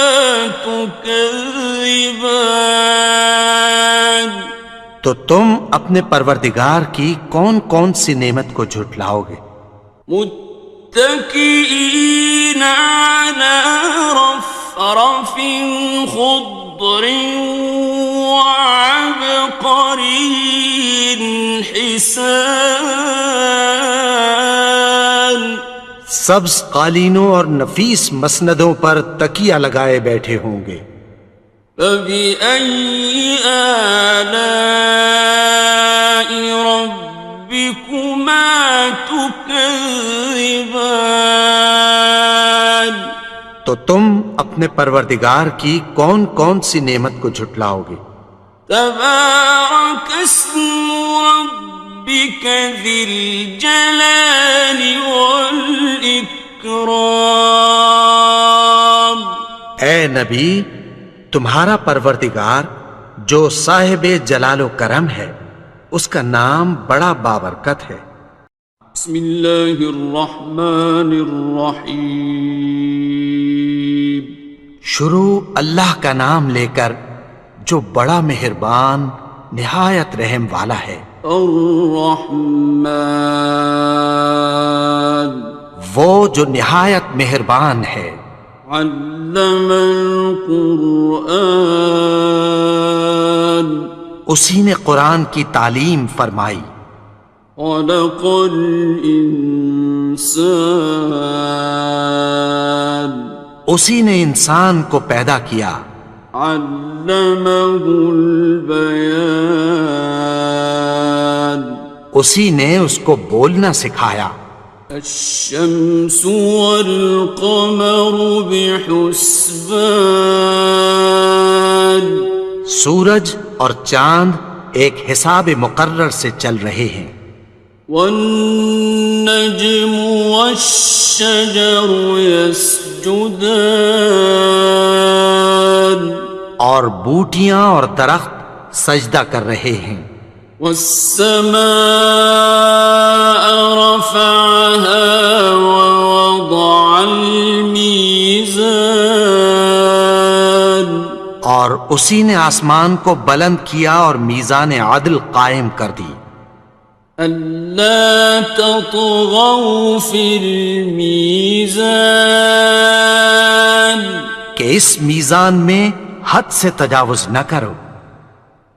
تكذبان؟ تكذبان تو تم اپنے پروردگار کی کون کون سی نعمت کو جھٹلاؤ گے؟ متكئين على رفرف خضر وعبقري حسان سبز قالینوں اور نفیس مسندوں پر تکیہ لگائے بیٹھے ہوں گے۔ فبأي آلاء ربكما تكذبان تو تم اپنے پروردگار کی کون کون سی نعمت کو جھٹلاؤ گے؟ تبارك اسم ربك ذي الجلال والإكرام اے نبی، تمہارا پروردگار جو صاحب جلال و کرم ہے، اس کا نام بڑا بابرکت ہے۔ بسم اللہ الرحمن الرحیم شروع اللہ کا نام لے کر جو بڑا مہربان نہایت رحم والا ہے۔ الرحمن وہ جو نہایت مہربان ہے۔ علم القرآن اسی نے قرآن کی تعلیم فرمائی۔ خلق الانسان اسی نے انسان کو پیدا کیا۔ علمہ البیان اسی نے اس کو بولنا سکھایا۔ الشمس والقمر بحسبان سورج اور چاند ایک حساب مقرر سے چل رہے ہیں۔ والنجم والشجر يسجدان اور بوٹیاں اور درخت سجدہ کر رہے ہیں۔ والسماء رفعها ووضع الميزان اور اسی نے آسمان کو بلند کیا اور میزان عدل قائم کر دی۔ ألا تطغوا في الميزان کہ اس میزان میں حد سے تجاوز نہ کرو۔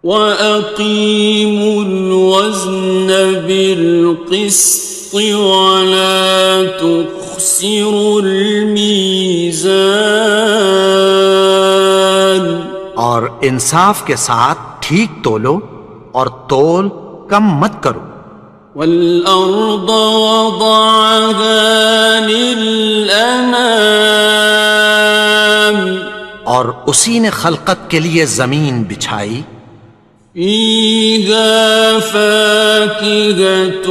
وَأَقِيمُوا الْوَزْنَ بِالْقِسْطِ وَلَا تُخْسِرُوا الْمِيزَانَ اور انصاف کے ساتھ ٹھیک تولو اور تول کم مت کرو۔ وَالْأَرْضَ وَضَعَهَا لِلْأَنَامِ اور اسی نے خلقت کے لیے زمین بچھائی۔ فِيهَا فَاكِهَةٌ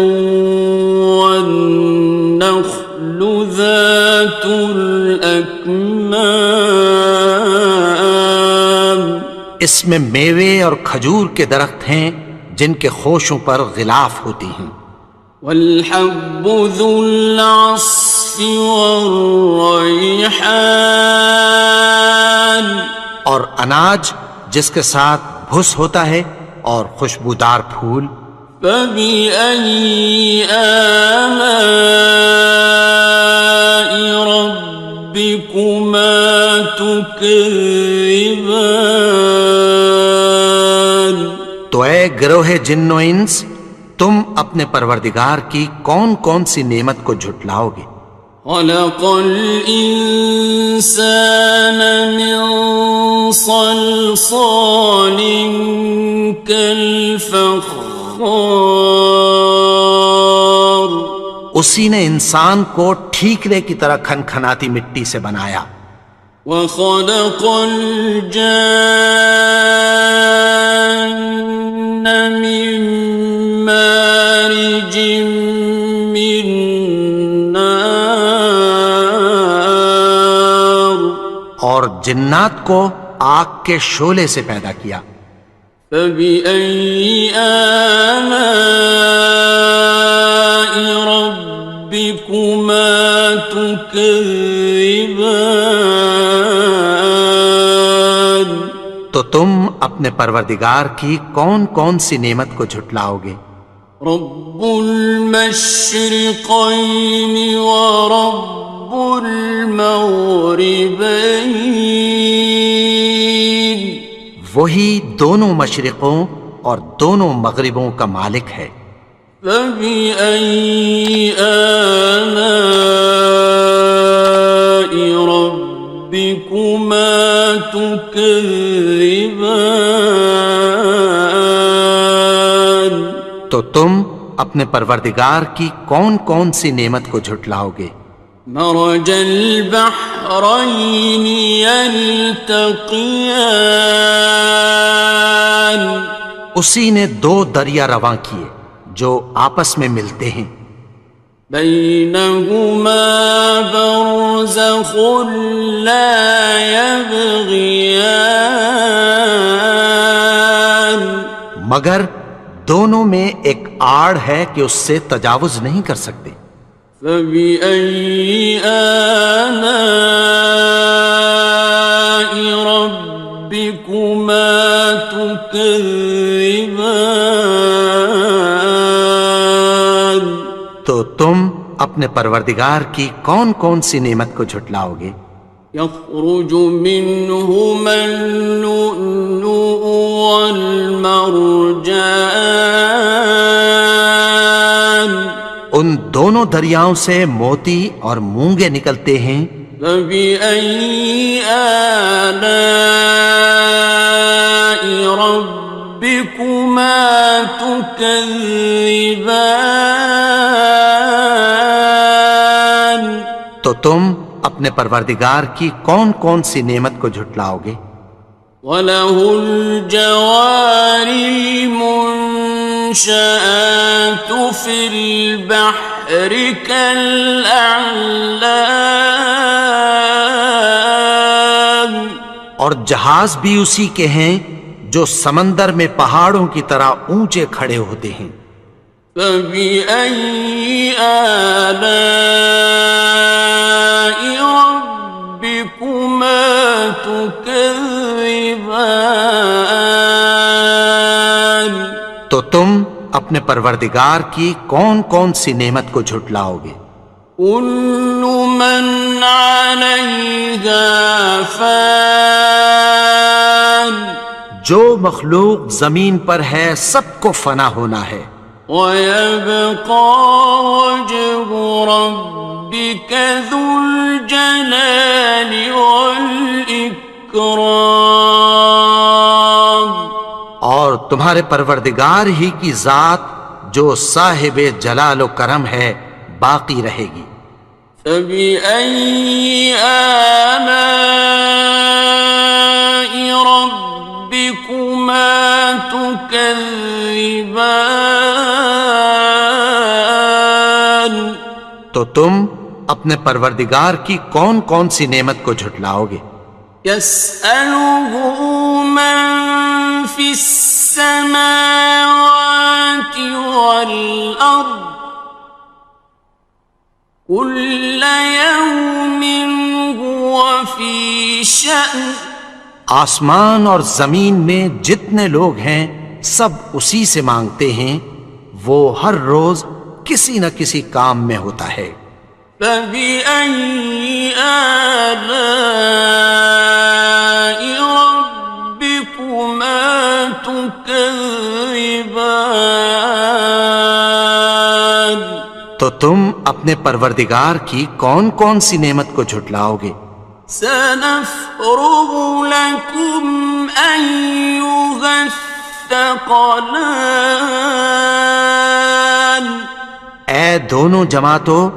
وَالنَّخْلُ ذَاتُ الْأَكْمَامِ اس میں میوے اور کھجور کے درخت ہیں جن کے خوشوں پر غلاف ہوتی ہیں۔ وَالْحَبُّ ذُو الْعَصْفِ وَالرَّيْحَانِ اور اناج جس کے ساتھ بھس ہوتا ہے اور خوشبودار پھول۔ فَبِأَيِّ آلَاءِ رَبِّكُمَا تُكَذِّبَانِ تو اے گروہ جن و انس، تم اپنے پروردگار کی کون کون سی نعمت کو جھٹلاؤ گے؟ خلق الإنسان من صلصال كالفخار اسی نے انسان کو ٹھیکرے کی طرح کھنکھناتی مٹی سے بنایا۔ وخلق الجان من مارج من نار اور جنات کو آگ کے شعلے سے پیدا کیا۔ فبأي آلاء ربكما تكذبان تو تم اپنے پروردگار کی کون کون سی نعمت کو جھٹلاؤ گے؟ رب المشرقين ورب المغربين وہی دونوں مشرقوں اور دونوں مغربوں کا مالک ہے۔ فبأي آلاء ربكما تكذبان تو تم اپنے پروردگار کی کون کون سی نعمت کو جھٹلاؤ گے؟ مرج البحرين يلتقيان اسی نے دو دریا رواں کیے جو آپس میں ملتے ہیں، بينهما برزخ لا يبغيان مگر دونوں میں ایک آڑ ہے کہ اس سے تجاوز نہیں کر سکتے۔ فبأي آلاء ربكما تكذبان تو تم اپنے پروردگار کی کون کون سی نعمت کو جھٹلاؤ گے؟ يخرج منهما اللؤلؤ والمرجان ان دونوں دریاؤں سے موتی اور مونگے نکلتے ہیں۔ فبأي آلاء ربكما تكذبان تو تم اپنے پروردگار کی کون کون سی نعمت کو جھٹلاؤ گے؟ وَلَهُ الْجَوَارِ الْمُنشَآتُ فِي الْبَحْرِ كَالْأَعْلَامِ اور جہاز بھی اسی کے ہیں جو سمندر میں پہاڑوں کی طرح اونچے کھڑے ہوتے ہیں۔ فَبِأَيِّ آلَاءِ رَبِّكُمَا تُكَذِّبَانِ تو تم اپنے پروردگار کی کون کون سی نعمت کو جھٹلاؤ گے؟ كُلُّ مَنْ عَلَيْهَا فَانٍ جو مخلوق زمین پر ہے سب کو فنا ہونا ہے، وَيَبْقَى وَجْهُ رَبِّكَ ذُو الْجَلَالِ وَالْإِكْرَامِ اور تمہارے پروردگار ہی کی ذات جو صاحب جلال و کرم ہے باقی رہے گی۔ فَبِأَيِّ آلَاءِ رَبِّكُمَا تُكَذِّبَانِ تو تم اپنے پروردگار کی کون کون سی نعمت کو جھٹلاؤ گے؟ يَسْأَلُهُ مَن فِي السَّمَاوَاتِ وَالْأَرْضِ كُلَّ يَوْمٍ هُوَ فِي شَأْنٍ آسمان اور زمین میں جتنے لوگ ہیں سب اسی سے مانگتے ہیں، وہ ہر روز کسی نہ کسی کام میں ہوتا ہے۔ فَبِأَيِّ آلَاءِ رَبِّكُمَا تُكَذِّبَانِ تو تم اپنے پروردگار کی کون کون سی نعمت کو جھٹلاؤ گے؟ سَنَفْرُغُ لَكُمْ أَيُّهَ الثَّقَلَانِ اے دونوں جماعتوں،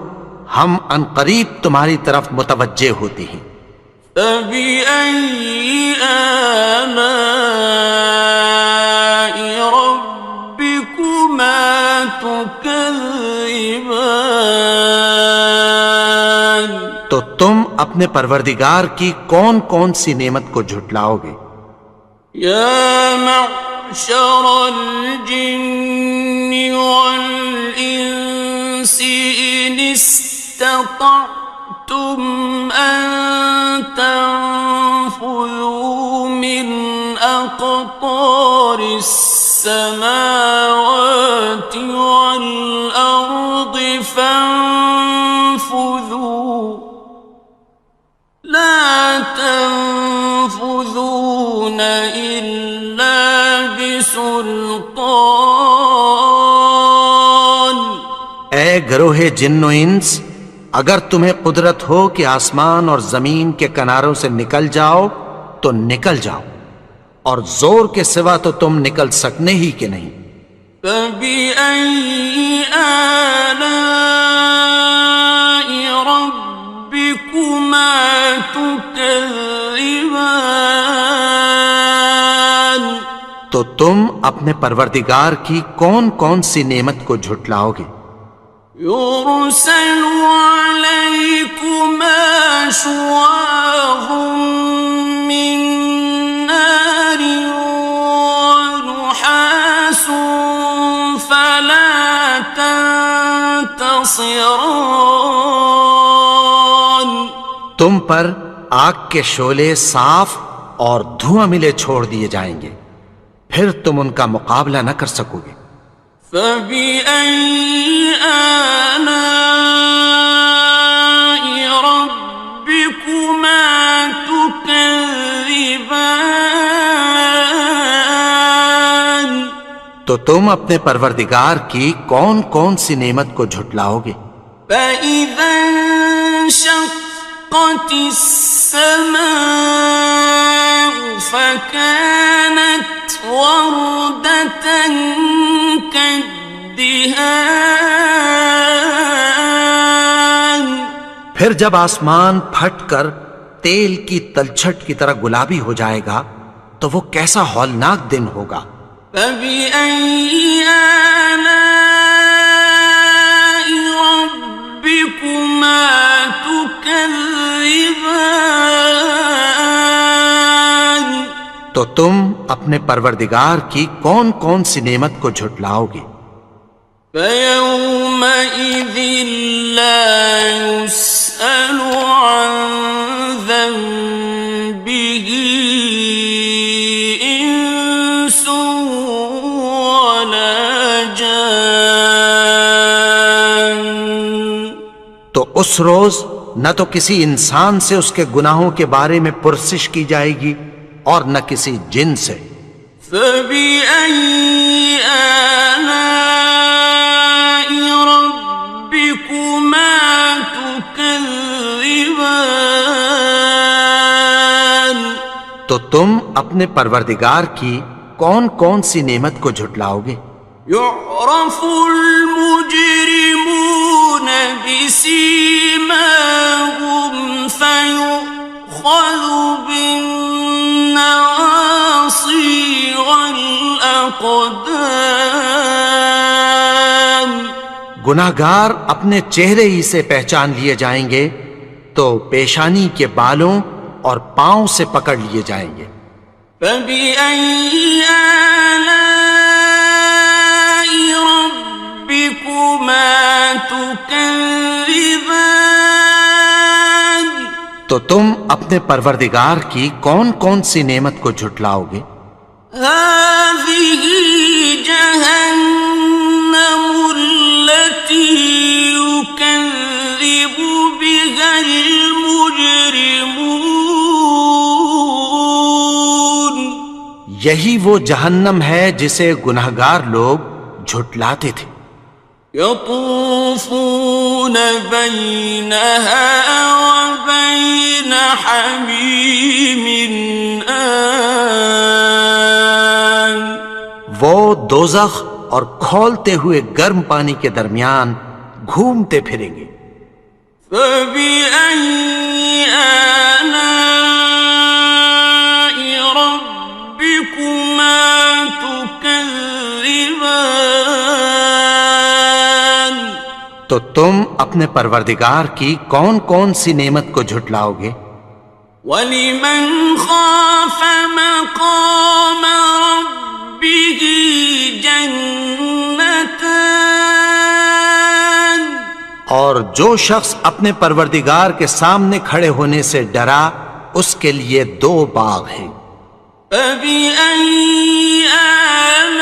ہم عنقریب تمہاری طرف متوجہ ہوتے ہیں۔ فَبِأَيِّ آلَاءِ رَبِّكُمَا تُكَذِّبَانِ تو تم اپنے پروردگار کی کون کون سی نعمت کو جھٹلاؤ گے؟ يَا مَعْشَرَ الْجِنِّ وَالْإِنسِ إِنِ اسْتَطَعْتُمْ أَن تَنفُذُوا مِنْ أقطار السماوات والأرض فانفذوا لا تنفذون إلا بسلطان. اے گروہ جن و انس، اگر تمہیں قدرت ہو کہ آسمان اور زمین کے کناروں سے نکل جاؤ تو نکل جاؤ، اور زور کے سوا تو تم نکل سکنے ہی کہ نہیں. فَبِأَيِّ آلَاءِ رَبِّكُمَا تُكَذِّبَانِ. تو تم اپنے پروردگار کی کون کون سی نعمت کو جھٹلاؤ گے؟ يُرْسَلُ عَلَيْكُمَا شُوَاظٌ مِّن نَّارٍ وَنُحَاسٌ فَلَا تَنتَصِرَانِ. تم پر آگ کے شعلے صاف اور دھواں ملے چھوڑ دیے جائیں گے، پھر تم ان کا مقابلہ نہ کر سکو گے. فَبِأَيِّ آلَاءِ رَبِّكُمَا تُكَذِّبَانِ. تو تم اپنے پروردگار کی کون کون سی نعمت کو جھٹلاؤ گے؟ فَإِذَا انشَقَّتِ السَّمَاءُ فَكَانَتْ وَرْدَةً كَالدِّهَانِ. پھر جب آسمان پھٹ کر تیل کی تلچھٹ کی طرح گلابی ہو جائے گا تو وہ کیسا ہولناک دن ہوگا. فَبِأَيِّ آلَاءِ رَبِّكُمَا تُكَذِّبَانِ. تو تم اپنے پروردگار کی کون کون سی نعمت کو جھٹلاؤ گے؟ فَيَوْمَئِذٍ لَا يُسْأَلُ عَنْ ذَنبِهِ إِنسٌ وَلَا جَانٌ. تو اس روز نہ تو کسی انسان سے اس کے گناہوں کے بارے میں پرسش کی جائے گی اور نہ کسی جن سے. فَبِأَيِّ آلَاءِ رَبِّكُمَا تُكَذِّبَانِ. تو تم اپنے پروردگار کی کون کون سی نعمت کو جھٹلاؤ گے؟ يُعْرَفُ الْمُجْرِمُونَ بِسِيمَاهُمْ فَيُؤْخَذُ بِالنَّوَاصِي وَالْأَقْدَامِ. گناہگار اپنے چہرے ہی سے پہچان لیے جائیں گے تو پیشانی کے بالوں اور پاؤں سے پکڑ لیے جائیں گے. فَبِأَيِّ آلَاءِ رَبِّكُمَا تُكَذِّبَانِ. تو تم اپنے پروردگار کی کون کون سی نعمت کو جھٹلاؤ گے؟ هَٰذِهِ جَهَنَّمُ الَّتِي يُكَذِّبُ بِهَا الْمُجْرِمُونَ. یہی وہ جہنم ہے جسے گناہگار لوگ جھٹلاتے تھے. يَطُوفُونَ بَيْنَهَا وَبَيْنَ حَمِيمٍ آنٍ. وہ دوزخ اور کھولتے ہوئے گرم پانی کے درمیان گھومتے پھریں گے. فَبِأَيِّ آلَاءِ رَبِّكُمَا تُكَذِّبَانِ. تو تم اپنے پروردگار کی کون کون سی نعمت کو جھٹلاؤ گے؟ وَلِمَنْ خَافَ مَقَامَ رَبِّهِ جَنَّتَانِ. اور جو شخص اپنے پروردگار کے سامنے کھڑے ہونے سے ڈرا اس کے لیے 2 باغ ہیں. فبأي آلاء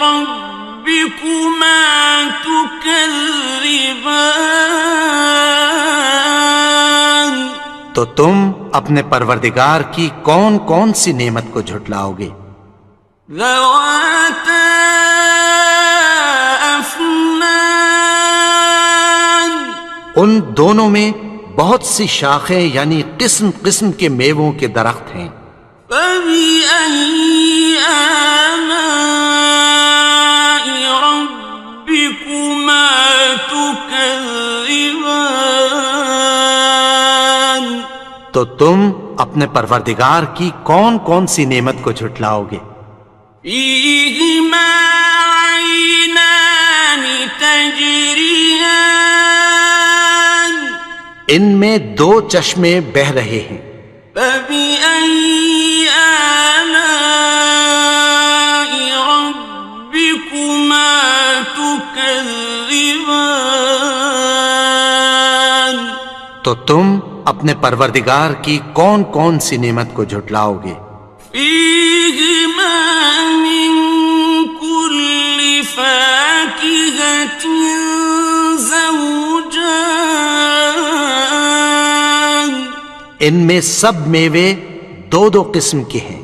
ربكما تكذبان؟ تو تم اپنے پروردگار کی کون کون سی نعمت کو جھٹلاؤ گے؟ ذواتا افنان، ان دونوں میں بہت سی شاخیں یعنی قسم قسم کے میووں کے درخت ہیں۔ فبأي آلاء ربكما تكذبان؟ تو تم اپنے پروردگار کی کون کون سی نعمت کو جھٹلاؤ گے؟ فيهما عينان تجريان، ان میں دو چشمے بہہ رہے ہیں۔ فبأي آلاء ربكما تكذبان؟ تو تم اپنے پروردگار کی کون کون سی نعمت کو جھٹلاؤ گے؟ فيهما من كل فاكهة زوجان، ان میں سب میوے دو دو قسم کے ہیں۔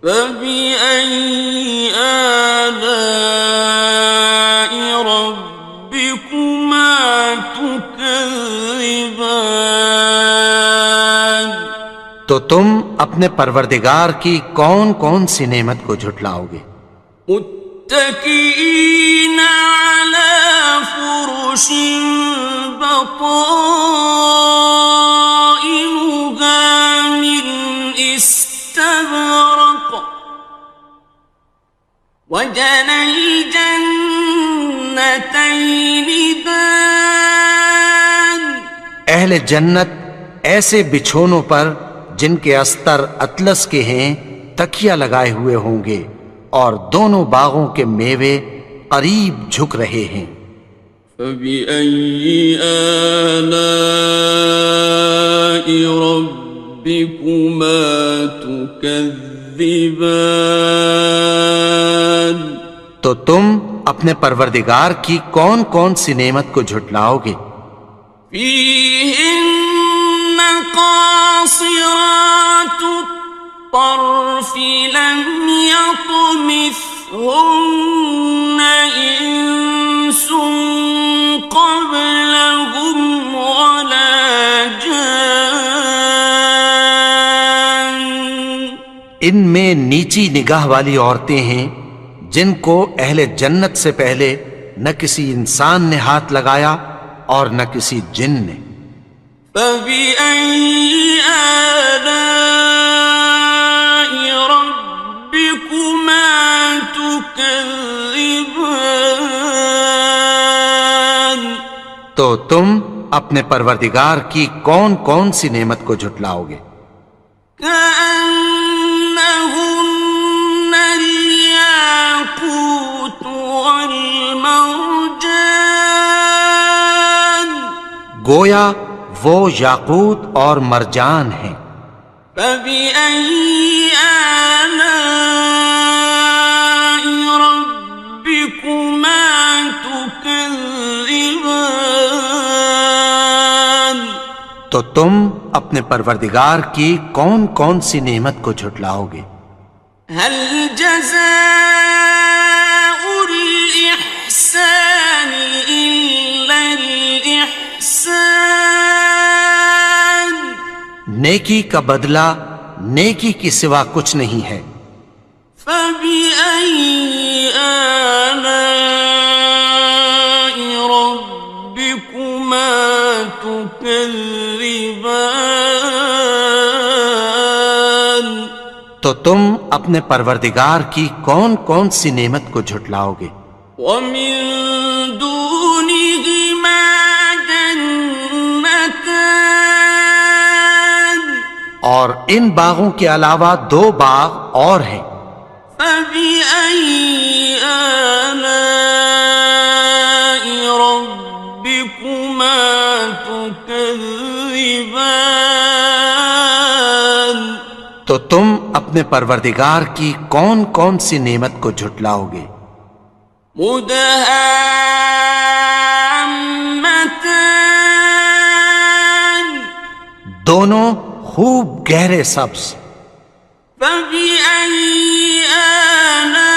فبأي آلاء ربكما تكذبان؟ تو تم اپنے پروردگار کی کون کون سی نعمت کو جھٹلاؤ گے؟ متكئين على فرش بطائنها من استبرق، وجنى الجنتين دان، اہل جنت ایسے بچھونوں پر جن کے استر اطلس کے ہیں تکیہ لگائے ہوئے ہوں گے، اور دونوں باغوں کے میوے قریب جھک رہے ہیں۔ فبأي آلاء ربكما تكذبان؟ تو تم اپنے پروردگار کی کون کون سی نعمت کو جھٹلاؤ گے؟ فيهن قاصرات الطرف لم يطمثهن إنس قبلهم ولا جان، ان میں نیچی نگاہ والی عورتیں ہیں جن کو اہل جنت سے پہلے نہ کسی انسان نے ہاتھ لگایا اور نہ کسی جن نے۔ فبأي آلاء ربكما تكذبان؟ تو تم اپنے پروردگار کی کون کون سی نعمت کو جھٹلاؤ گے؟ كأنهن الياقوت والمرجان، گویا وہ یاقوت اور مرجان ہیں۔ فبأي آلاء ربكما تكذبان؟ تو تم اپنے پروردگار کی کون کون سی نعمت کو جھٹلاؤ گے؟ هل جزاء الإحسان إلا الإحسان؟ نیکی کا بدلہ نیکی کی سوا کچھ نہیں ہے۔ فبأي آلاء ربكما تكذبان؟ تو تم اپنے پروردگار کی کون کون سی نعمت کو جھٹلاؤ گے؟ ومن دونهما جنتان، اور ان باغوں کے علاوہ دو باغ اور ہیں۔ فبأي آلاء ربكما تكذبان؟ تو اپنے پروردگار کی کون کون سی نعمت کو جھٹلاؤ گے؟ مدہامتان دونوں خوب گہرے سبز. فبأي آلاء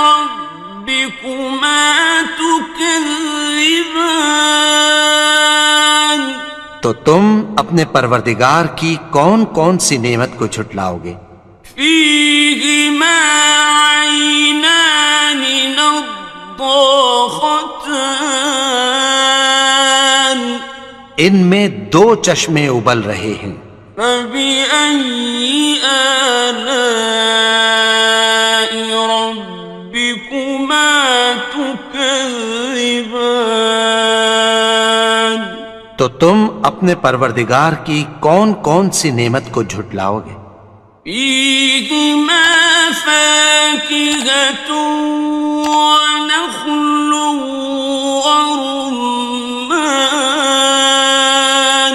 ربكما تكذبان تو تم اپنے پروردگار کی کون کون سی نعمت کو جھٹلاؤ گے؟ فيهما عينان نضاختان ان میں دو چشمے ابل رہے ہیں. فبأي آلاء ربكما تكذبان تو تم اپنے پروردگار کی کون کون سی نعمت کو جھٹلاؤ گے؟ فيهما فاكهة ونخل ورمان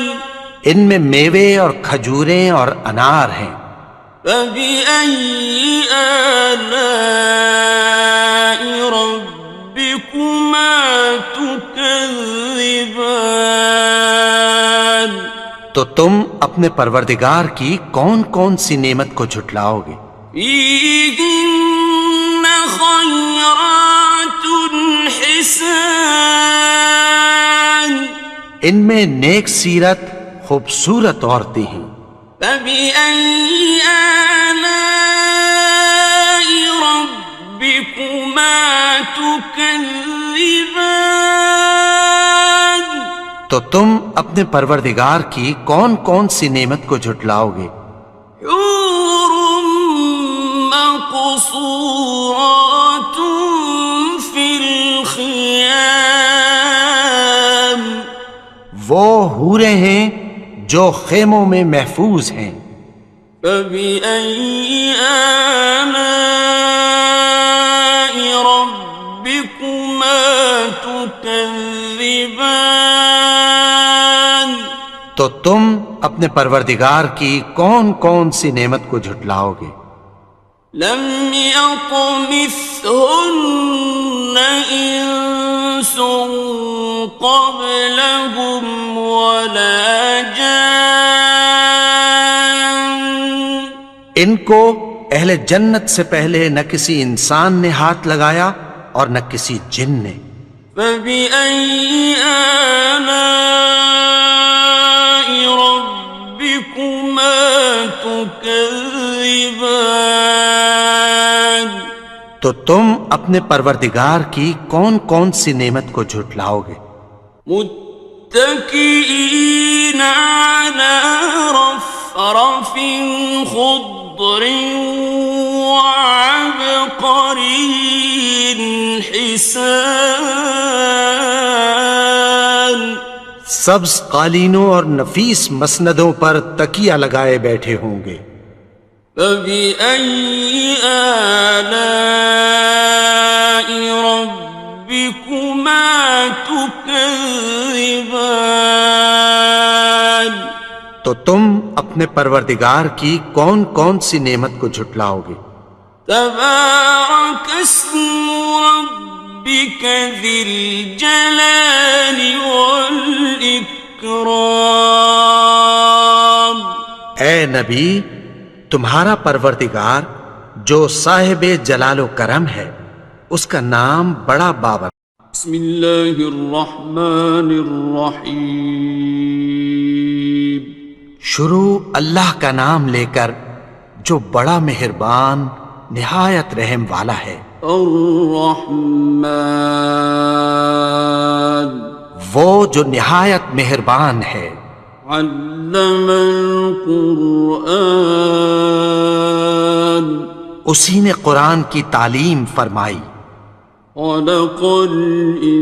ان میں میوے اور کھجوریں اور انار ہیں. فبأي آلاء ربكما تكذبان تو تم اپنے پروردگار کی کون کون سی نعمت کو جھٹلاؤ گے؟ فيهن خيرات حسان ان میں نیک سیرت خوبصورت عورتیں ہیں. فبأي آلاء ربكما تكذبان تو تم اپنے پروردگار کی کون کون سی نعمت کو جھٹلاؤ گے؟ حور مقصورات في الخيام وہ حوریں ہیں جو خیموں میں محفوظ ہیں. فبأي آلاء ربكما تكذبان تو تم اپنے پروردگار کی کون کون سی نعمت کو جھٹلاؤ گے؟ لم يطمثهن إنس قبلهم ولا جان ان کو اہل جنت سے پہلے نہ کسی انسان نے ہاتھ لگایا اور نہ کسی جن نے. فبأي آلاء ربكما تكذبان تو تم اپنے پروردگار کی کون کون سی نعمت کو جھٹلاؤ گے؟ متكئين على رفرف خضر وعبقري حسان سبز قالینوں اور نفیس مسندوں پر تکیہ لگائے بیٹھے ہوں گے. فبأي آلاء ربكما تكذبان تو تم اپنے پروردگار کی کون کون سی نعمت کو جھٹلاؤ گے؟ تبارك اسم ربك ذي الجلال والإكرام اے نبی، تمہارا پروردگار جو صاحب جلال و کرم ہے اس کا نام بڑا بابر. بسم اللہ الرحمن الرحیم شروع اللہ کا نام لے کر جو بڑا مہربان نہایت رحم والا ہے. الرحمن وہ جو نہایت مہربان ہے. علم القرآن اسی نے قرآن کی تعلیم فرمائی. خلق الانسان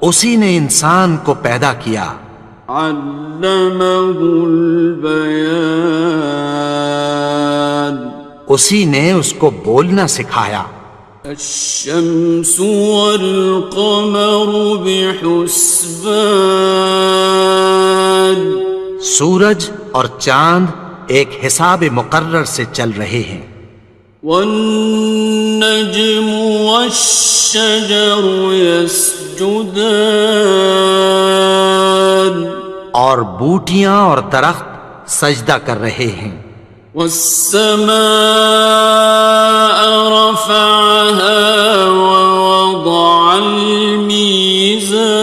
اسی نے انسان کو پیدا کیا. علمہ البیان اسی نے اس کو بولنا سکھایا. الشمس والقمر بحسبان سورج اور چاند ایک حساب مقرر سے چل رہے ہیں. والنجم والشجر يسجدان اور بوٹیاں اور درخت سجدہ کر رہے ہیں. والسماء رفعها ووضع الميزان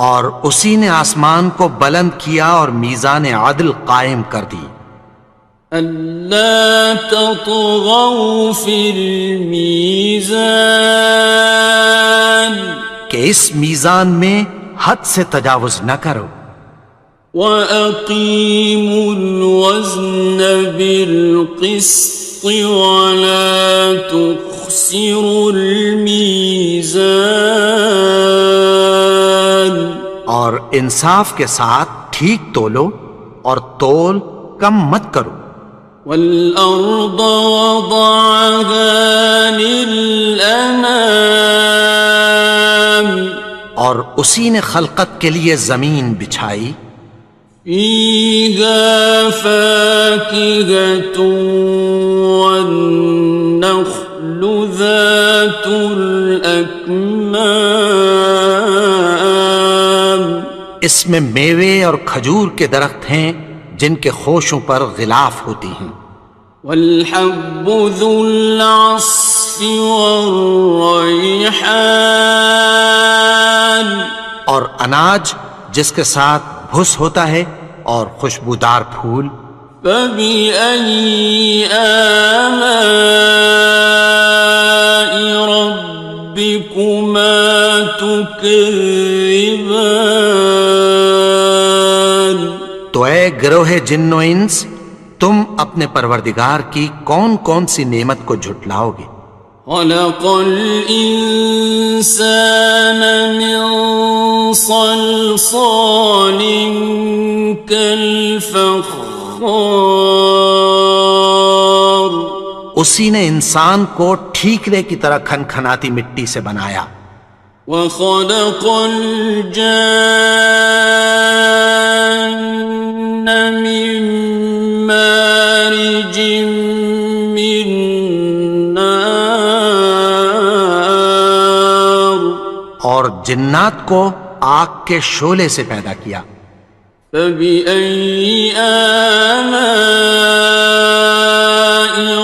اور اسی نے آسمان کو بلند کیا اور میزان عدل قائم کر دی. ألا تطغوا في الميزان کہ اس میزان میں حد سے تجاوز نہ کرو. وَأَقِيمُوا الْوَزْنَ بِالْقِسْطِ وَلَا تُخْسِرُوا الْمِيزَانَ اور انصاف کے ساتھ ٹھیک تولو اور تول کم مت کرو. وَالْأَرْضَ وَضَعَهَا لِلْأَنَامِ اور اسی نے خلقت کے لیے زمین بچھائی. فِيهَا فَاكِهَةٌ وَالنَّخْلُ ذَاتُ الْأَكْمَامِ اس میں میوے اور کھجور کے درخت ہیں جن کے خوشوں پر غلاف ہوتی ہیں. وَالْحَبُّ ذُو الْعَصْفِ وَالرَّيْحَانِ اور اناج جس کے ساتھ بھس ہوتا ہے اور خوشبودار پھول. فَبِأَيِّ آلَاءِ رَبِّكُمَا تُكَذِّبَانِ تو اے گروہ جن و انس، تم اپنے پروردگار کی کون کون سی نعمت کو جھٹلاؤ گے؟ خَلَقَ الْإِنسَانَ مِنْ صَلْصَالٍ كَالْفَخَّارِ اسی نے انسان کو ٹھیکرے کی طرح کھنکھناتی مٹی سے بنایا. وَخَلَقَ الْجَانَّ مِن مَّارِجٍ مِّن نَّارٍ اور جنات کو آگ کے شعلے سے پیدا کیا. فَبِأَيِّ آلَاءِ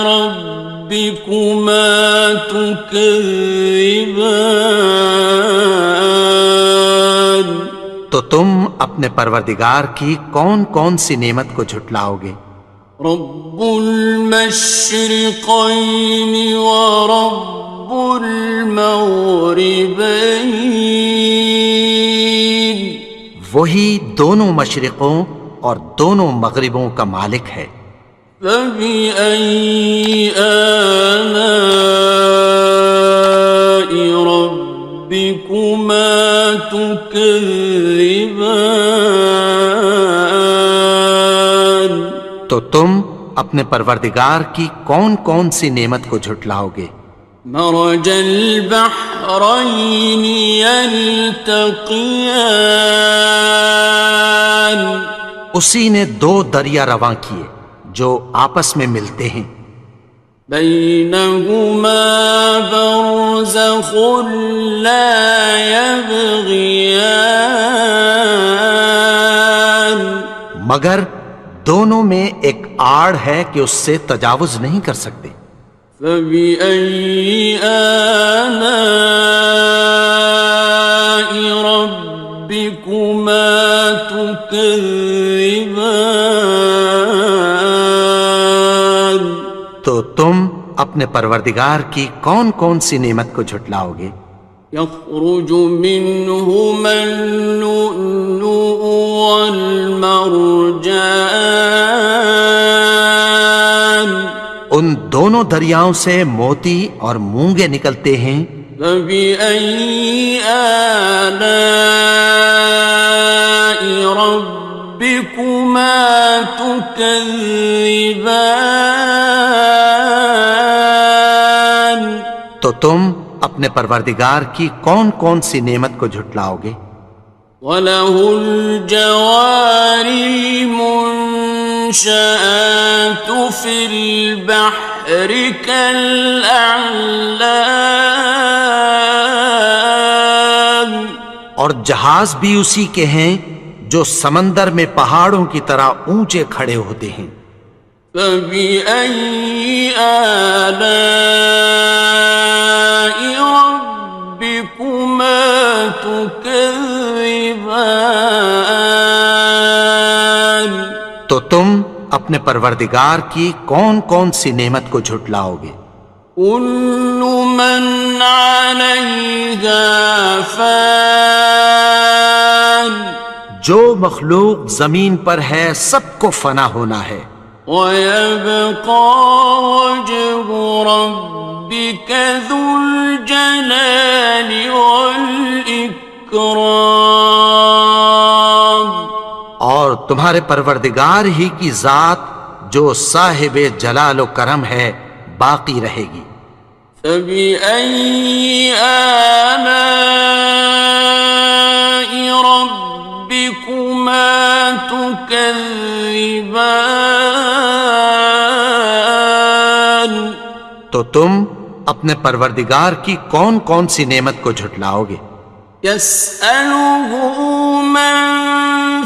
رَبِّكُمَا تُكَذِّبَانِ تو تم اپنے پروردگار کی کون کون سی نعمت کو جھٹلاؤ گے؟ رب المشرقين ورب المغربين وہی دونوں مشرقوں اور دونوں مغربوں کا مالک ہے. فبأي آلاء ربكما تكذبان تو تم اپنے پروردگار کی کون کون سی نعمت کو جھٹلاؤ گے؟ مرج البحرين يلتقيان اسی نے دو دریا رواں کیے جو آپس میں ملتے ہیں. بينهما برزخ لا يبغيان مگر دونوں میں ایک آڑ ہے کہ اس سے تجاوز نہیں کر سکتے. فبأي آلاء ربكما تكذبان تو تم اپنے پروردگار کی کون کون سی نعمت کو جھٹلاؤ گے؟ يخرج منهما اللؤلؤ والمرجان ان دونوں دریاؤں سے موتی اور مونگے نکلتے ہیں. فبأي آلاء ربكما تكذبان تو تم اپنے پروردگار کی کون کون سی نعمت کو جھٹلاؤ گے؟ وله الجوار المنشآت في البحر كالأعلام، اور جہاز بھی اسی کے ہیں جو سمندر میں پہاڑوں کی طرح اونچے کھڑے ہوتے ہیں۔ فبأي آلاء ربكما تكذبان، تو تم اپنے پروردگار کی کون کون سی نعمت کو جھٹلاؤ گے؟ كل من عليها فان، جو مخلوق زمین پر ہے سب کو فنا ہونا ہے، ويبقى وجه ربك ذو الجلال والإكرام، اور تمہارے پروردگار ہی کی ذات جو صاحب جلال و کرم ہے باقی رہے گی۔ فبأي آلاء ربكما تكذبان، تو تم اپنے پروردگار کی کون کون سی نعمت کو جھٹلاؤ گے؟ يسأله من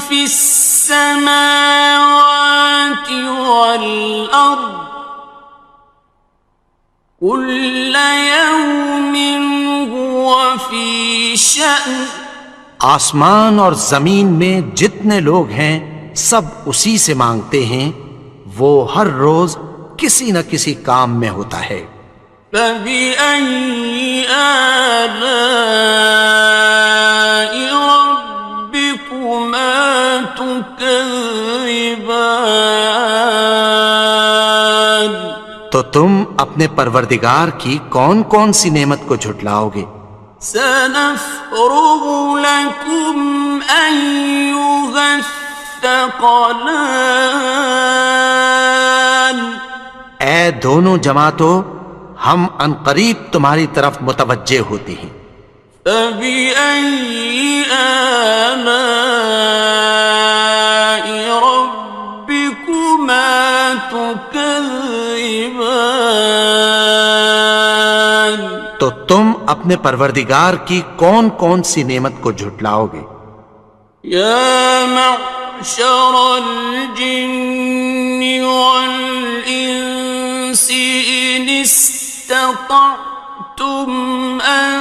في السماوات والأرض كل يوم هو في شأن، آسمان اور زمین میں جتنے لوگ ہیں سب اسی سے مانگتے ہیں، وہ ہر روز کسی نہ کسی کام میں ہوتا ہے۔ فبأي آلاء ربكما تكذبان، تو تم اپنے پروردگار کی کون کون سی نعمت کو جھٹلاؤ گے؟ سنفرغ لكم أيها الثقلان، اے دونوں جماعتوں، ہم عنقریب تمہاری طرف متوجہ ہوتے ہیں۔ فبأي آلاء ربكما تكذبان، تو تم اپنے پروردگار کی کون کون سی نعمت کو جھٹلاؤ گے؟ يا معشر الجن والإنس إن استطعتم أن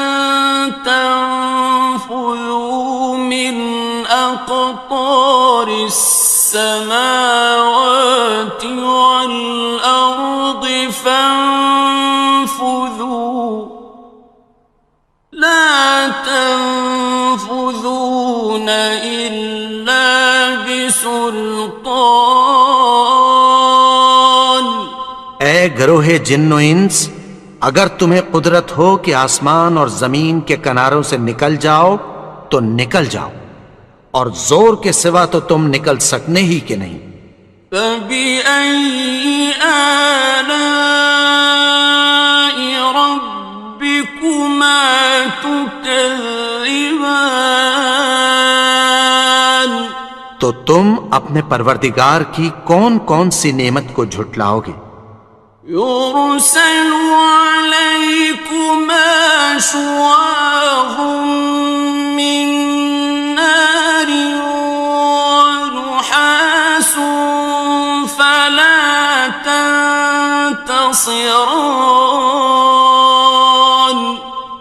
تنفذوا من أقطار السماوات والأرض فانفذوا، لا تنفذون إلا بسلطان، اے گروہ جن و انس، اگر تمہیں قدرت ہو کہ آسمان اور زمین کے کناروں سے نکل جاؤ تو نکل جاؤ، اور زور کے سوا تو تم نکل سکنے ہی کہ نہیں۔ فبأي آلاء ربكما تكذبان، تو تم اپنے پروردگار کی کون کون سی نعمت کو جھٹلاؤ گے؟ يرسل عليكما شواظ من نار ونحاس فلا تنتصران،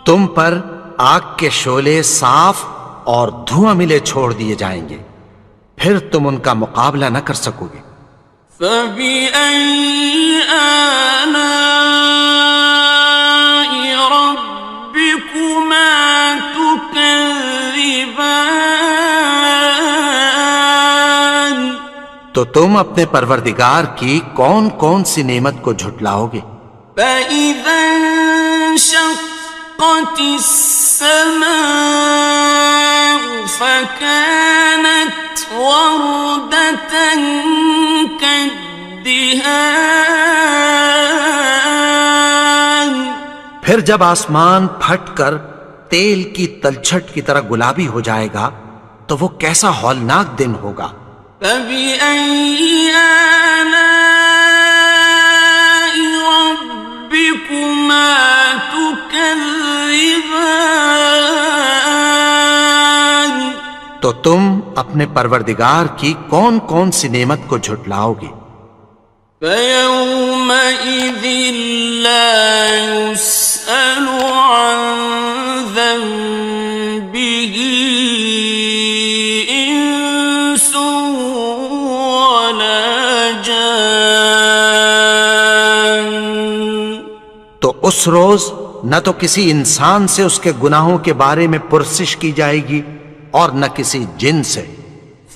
تم پر آگ کے شعلے صاف اور دھواں ملے چھوڑ دیے جائیں گے، پھر تم ان کا مقابلہ نہ کر سکو گے۔ فبأي آلاء ربكما تكذبان، تو تم اپنے پروردگار کی کون کون سی نعمت کو جھٹلاؤ گے؟ فإذا انشقت السماء فكانت وردة كالدهان، پھر جب آسمان پھٹ کر تیل کی تلچھٹ کی طرح گلابی ہو جائے گا تو وہ کیسا ہولناک دن ہوگا۔ فبأي آلاء ربكما تكذبان؟ تو تم اپنے پروردگار کی کون کون سی نعمت کو جھٹلاؤ گے؟ فيومئذ لا يسأل عن ذنبه إنس ولا جان۔ تو اس روز نہ تو کسی انسان سے اس کے گناہوں کے بارے میں پرسش کی جائے گی اور نہ کسی جن سے۔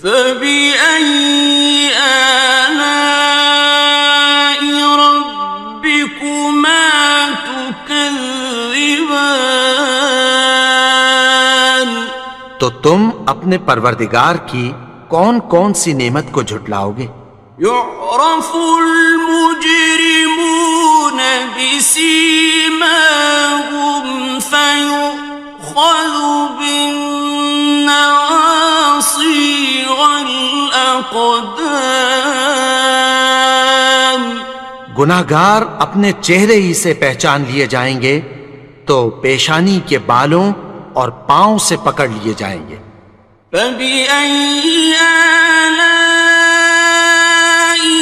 فبأي آلاء ربكما تكذبان؟ تو تم اپنے پروردگار کی کون کون سی نعمت کو جھٹلاؤ گے؟ يعرف المجرمون بسيماهم فيؤخذ بالنواصي والأقدام۔ گناہگار اپنے چہرے ہی سے پہچان لیے جائیں گے تو پیشانی کے بالوں اور پاؤں سے پکڑ لیے جائیں گے۔ فبأي آلاء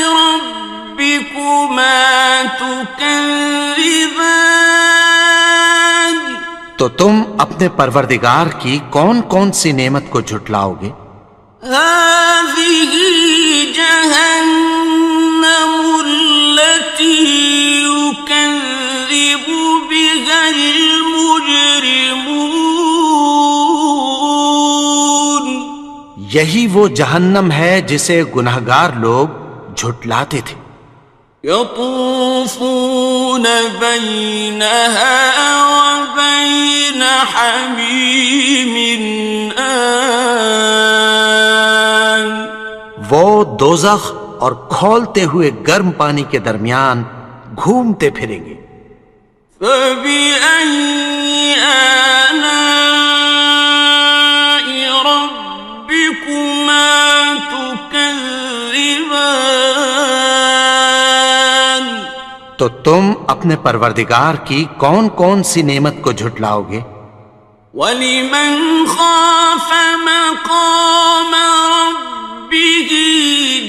ربكما تكذبان؟ تو تم اپنے پروردگار کی کون کون سی نعمت کو جھٹلاؤ گے؟ هذه جهنم التي يكذب بها المجرمون۔ یہی وہ جہنم ہے جسے گناہگار لوگ جھٹلاتے تھے۔ يطوفون بينها وبين حميم آن۔ وہ دوزخ اور کھولتے ہوئے گرم پانی کے درمیان گھومتے پھریں گے۔ فبأي آلاء ربكما تكذبان؟ تو تم اپنے پروردگار کی کون کون سی نعمت کو جھٹلاؤ گے؟ وَلِمَنْ خَافَ مَقَامَ رَبِّهِ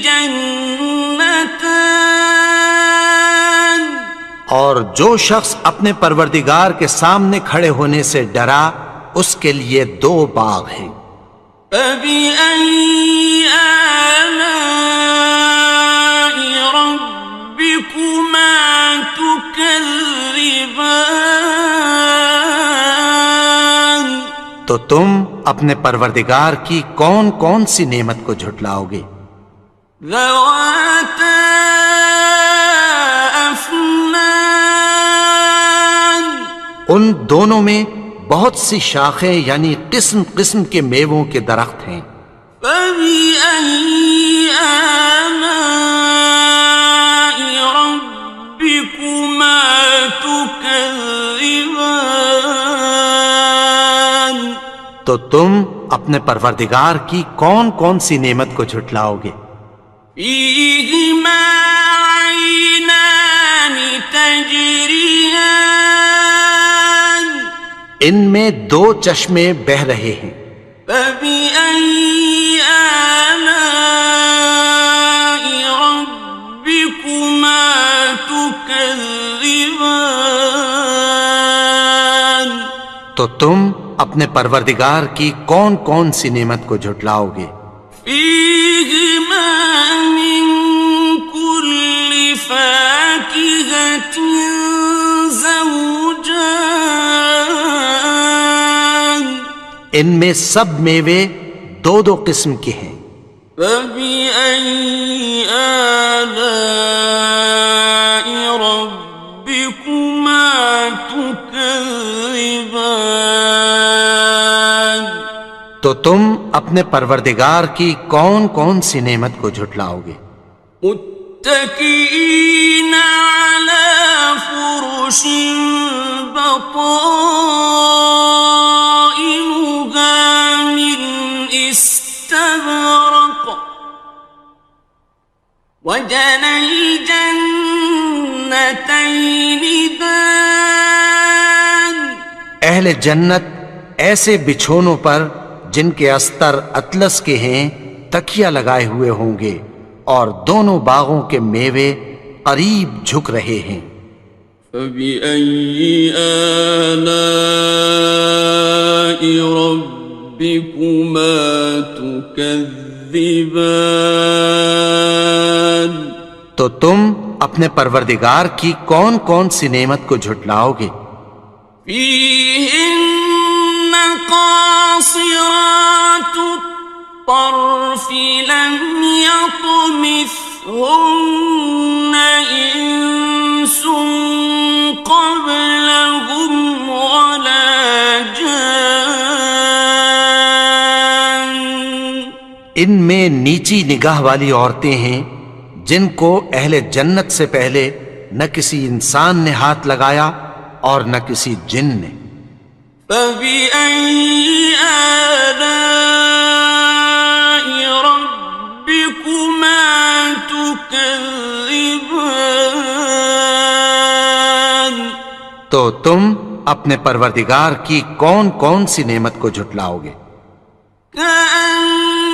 جَنَّتَانِ؟ اور جو شخص اپنے پروردگار کے سامنے کھڑے ہونے سے ڈرا اس کے لیے 2 باغ ہیں۔ فَبِأَيِّ آلَاءِ رَبِّكُمَا تُكَذِّبَانِ؟ تو تم اپنے پروردگار کی کون کون سی نعمت کو جھٹلاؤ گے؟ ذَوَاتَا أَفْنَانٍ؟ ان دونوں میں بہت سی شاخیں یعنی قسم قسم کے میووں کے درخت ہیں۔ فَبِأَيِّ آلَاءِ رَبِّكُمَا تُكَذِّبَانِ؟ تو تم اپنے پروردگار کی کون کون سی نعمت کو جھٹلاؤ گے؟ فِيهِمَا عَيْنَانِ تَجْرِيَانِ؟ ان میں 2 چشمے بہہ رہے ہیں۔ فَبِأَيِّ آلَاءِ رَبِّكُمَا تُكَذِّبَانِ؟ تو تم اپنے پروردگار کی کون کون سی نعمت کو جھٹلاؤ گے؟ فِيهِمَا مِن كُلِّ فَاكِهَةٍ زَوْجَانِ؟ ان میں سب میوے 2 قسم کے ہیں۔ فَبِأَيِّ آلَاءِ رَبِّكُمَا تُكَذِّبَانِ؟ تو تم اپنے پروردگار کی کون کون سی نعمت کو جھٹلاؤ گے؟ متكئين على فرش بطائنها من جنتين دان. اہل جنت ایسے بچھونوں پر جن کے استر اطلس کے ہیں تکیہ لگائے ہوئے ہوں گے، اور دونوں باغوں کے میوے قریب جھک رہے ہیں۔ فَبِأَيِّ آلَاءِ رَبِّكُمَا تُكَذِّبَانِ، تو تم اپنے پروردگار کی کون کون سی نعمت کو جھٹلاؤ گے؟ فِيهِنَّ قَاصِرَاتُ الطَّرْفِ لَمْ يَطْمِثْهُنَّ إِنسٌ قَبْلَهُمْ وَلَا جَانٌّ۔ ان میں نیچی نگاہ والی عورتیں ہیں جن کو اہل جنت سے پہلے نہ کسی انسان نے ہاتھ لگایا اور نہ کسی جن نے۔ فَبِأَيِّ آلَاءِ رَبِّكُمَا تُكَذِّبَانِ، تو تم اپنے پروردگار کی کون کون سی نعمت کو جھٹلاؤ گے؟ كَأَنَّهُنَّ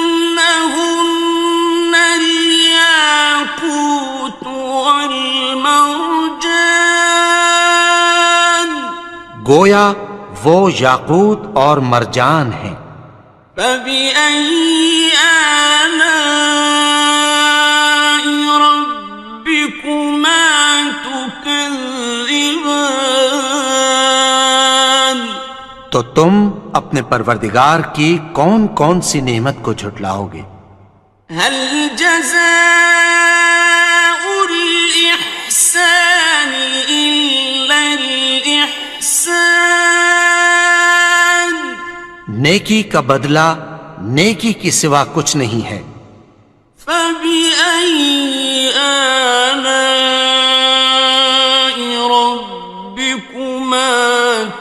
الْيَاقُوتُ وَالْمَرْجَانُ، گویا وہ یاقوت اور مرجان ہیں۔ فَبِأَيِّ آلَاءِ رَبِّكُمَا تُكَذِّبَانِ، تو تم اپنے پروردگار کی کون کون سی نعمت کو جھٹلاؤ گے؟ هَلْ جَزَاءُ الْإِحْسَانِ إِلَّا الْإِحْسَانُ، نیکی کا بدلہ نیکی کی سوا کچھ نہیں ہے۔ فَبِأَيِّ آلَاءِ رَبِّكُمَا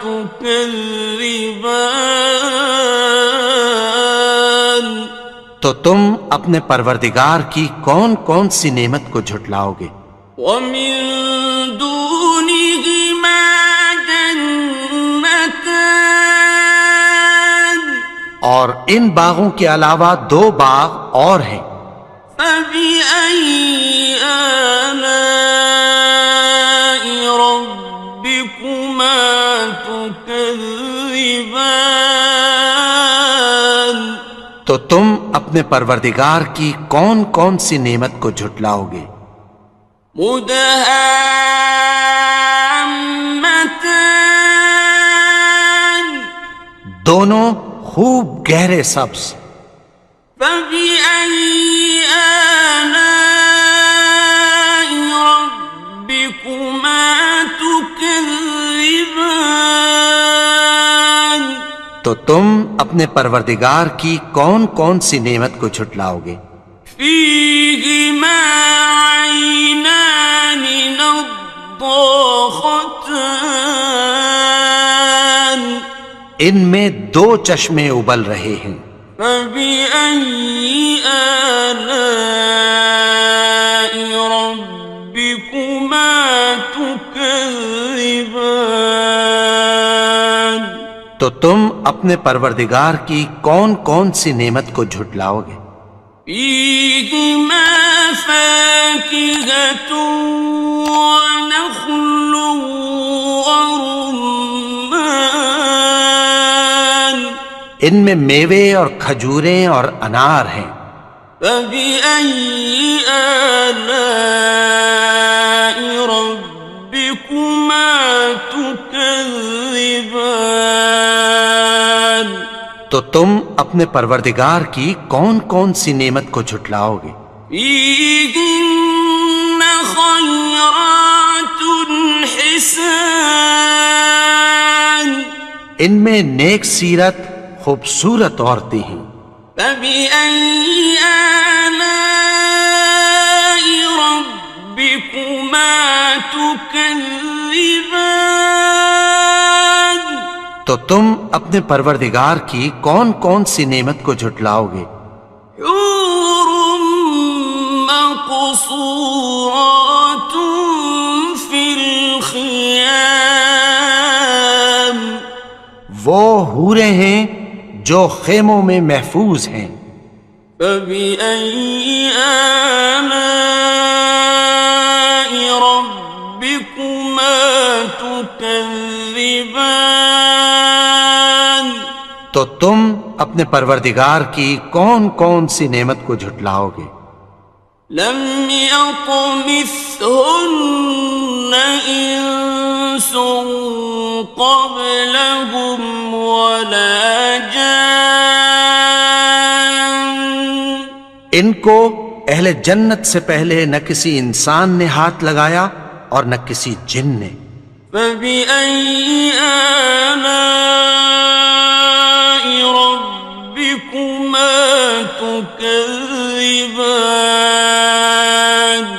تُكَذِّبَانِ، تو تم اپنے پروردگار کی کون کون سی نعمت کو جھٹلاؤ گے؟ وَمِن دُونِهِمَا جَنَّتَانِ، اور ان باغوں کے علاوہ دو باغ اور ہیں۔ فَبِأَيِّ آلَاءِ رَبِّكُمَا تُكَذِّبَانِ، تو تم اپنے پروردگار کی کون کون سی نعمت کو جھٹلاؤ گے؟ مُدْهَامَّتَانِ، دونوں خوب گہرے سبز۔ فَبِأَيِّ آلَاءِ رَبِّكُمَا تُكَذِّبَانِ، تو تم اپنے پروردگار کی کون کون سی نعمت کو جھٹلاؤ گے؟ فِيهِمَا عَيْنَانِ نَضَّاخَتَانِ، ان میں دو چشمے ابل رہے ہیں۔ فَبِأَيِّ آلَاءِ رَبِّكُمَا تُكَذِّبَانِ، تو تم اپنے پروردگار کی کون کون سی نعمت کو جھٹلاؤ گے؟ فِيهِمَا فَاكِهَةٌ وَنَخْلٌ وَرُمَّانٌ، ان میں میوے اور کھجوریں اور انار ہیں۔ فَبِأَيِّ آلَاءِ رَبِّكُمَا تُكَذِّبَانِ، تو تم اپنے پروردگار کی کون کون سی نعمت کو جھٹلاؤ گے؟ فِيهِنَّ خَيْرَاتٌ حِسَانٌ، ان میں نیک سیرت خوبصورت عورتیں ہیں۔ فَبِأَيِّ آلَاءِ رَبِّكُمَا تُكَذِّبَانِ، تو تم اپنے پروردگار کی کون کون سی نعمت کو جھٹلاؤ گے؟ حور مقصورات فی وہ حوریں ہیں جو خیموں میں محفوظ ہیں۔ فبأي آلاء ربكما تكذبان؟ تو تم اپنے پروردگار کی کون کون سی نعمت کو جھٹلاؤ گے؟ لم يطمثهن إنس قبلهم ولا جان۔ ان کو اہل جنت سے پہلے نہ کسی انسان نے ہاتھ لگایا اور نہ کسی جن نے۔ فبأي آلاء ربكما تكذبان؟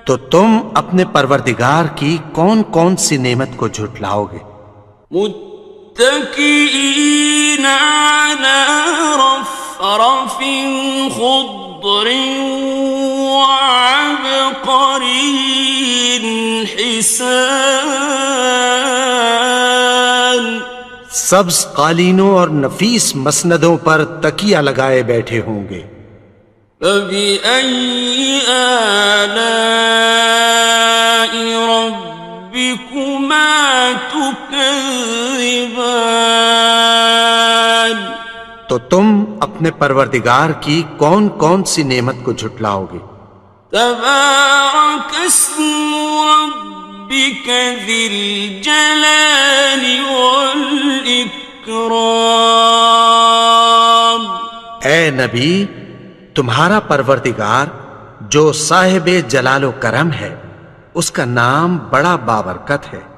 تو تم اپنے پروردگار کی کون کون سی نعمت کو جھٹلاؤ گے؟ متكئين على رفرف خضر وعبقري حسان۔ سبز قالینوں اور نفیس مسندوں پر تکیہ لگائے بیٹھے ہوں گے۔ فبأي آلاء ربكما تكذبان؟ تو تم اپنے پروردگار کی کون کون سی نعمت کو جھٹلاؤ گے؟ تبارك اسم ربك ذي الجلال والإكرام۔ اے نبی، تمہارا پروردگار جو صاحب جلال و کرم ہے، اس کا نام بڑا بابرکت ہے۔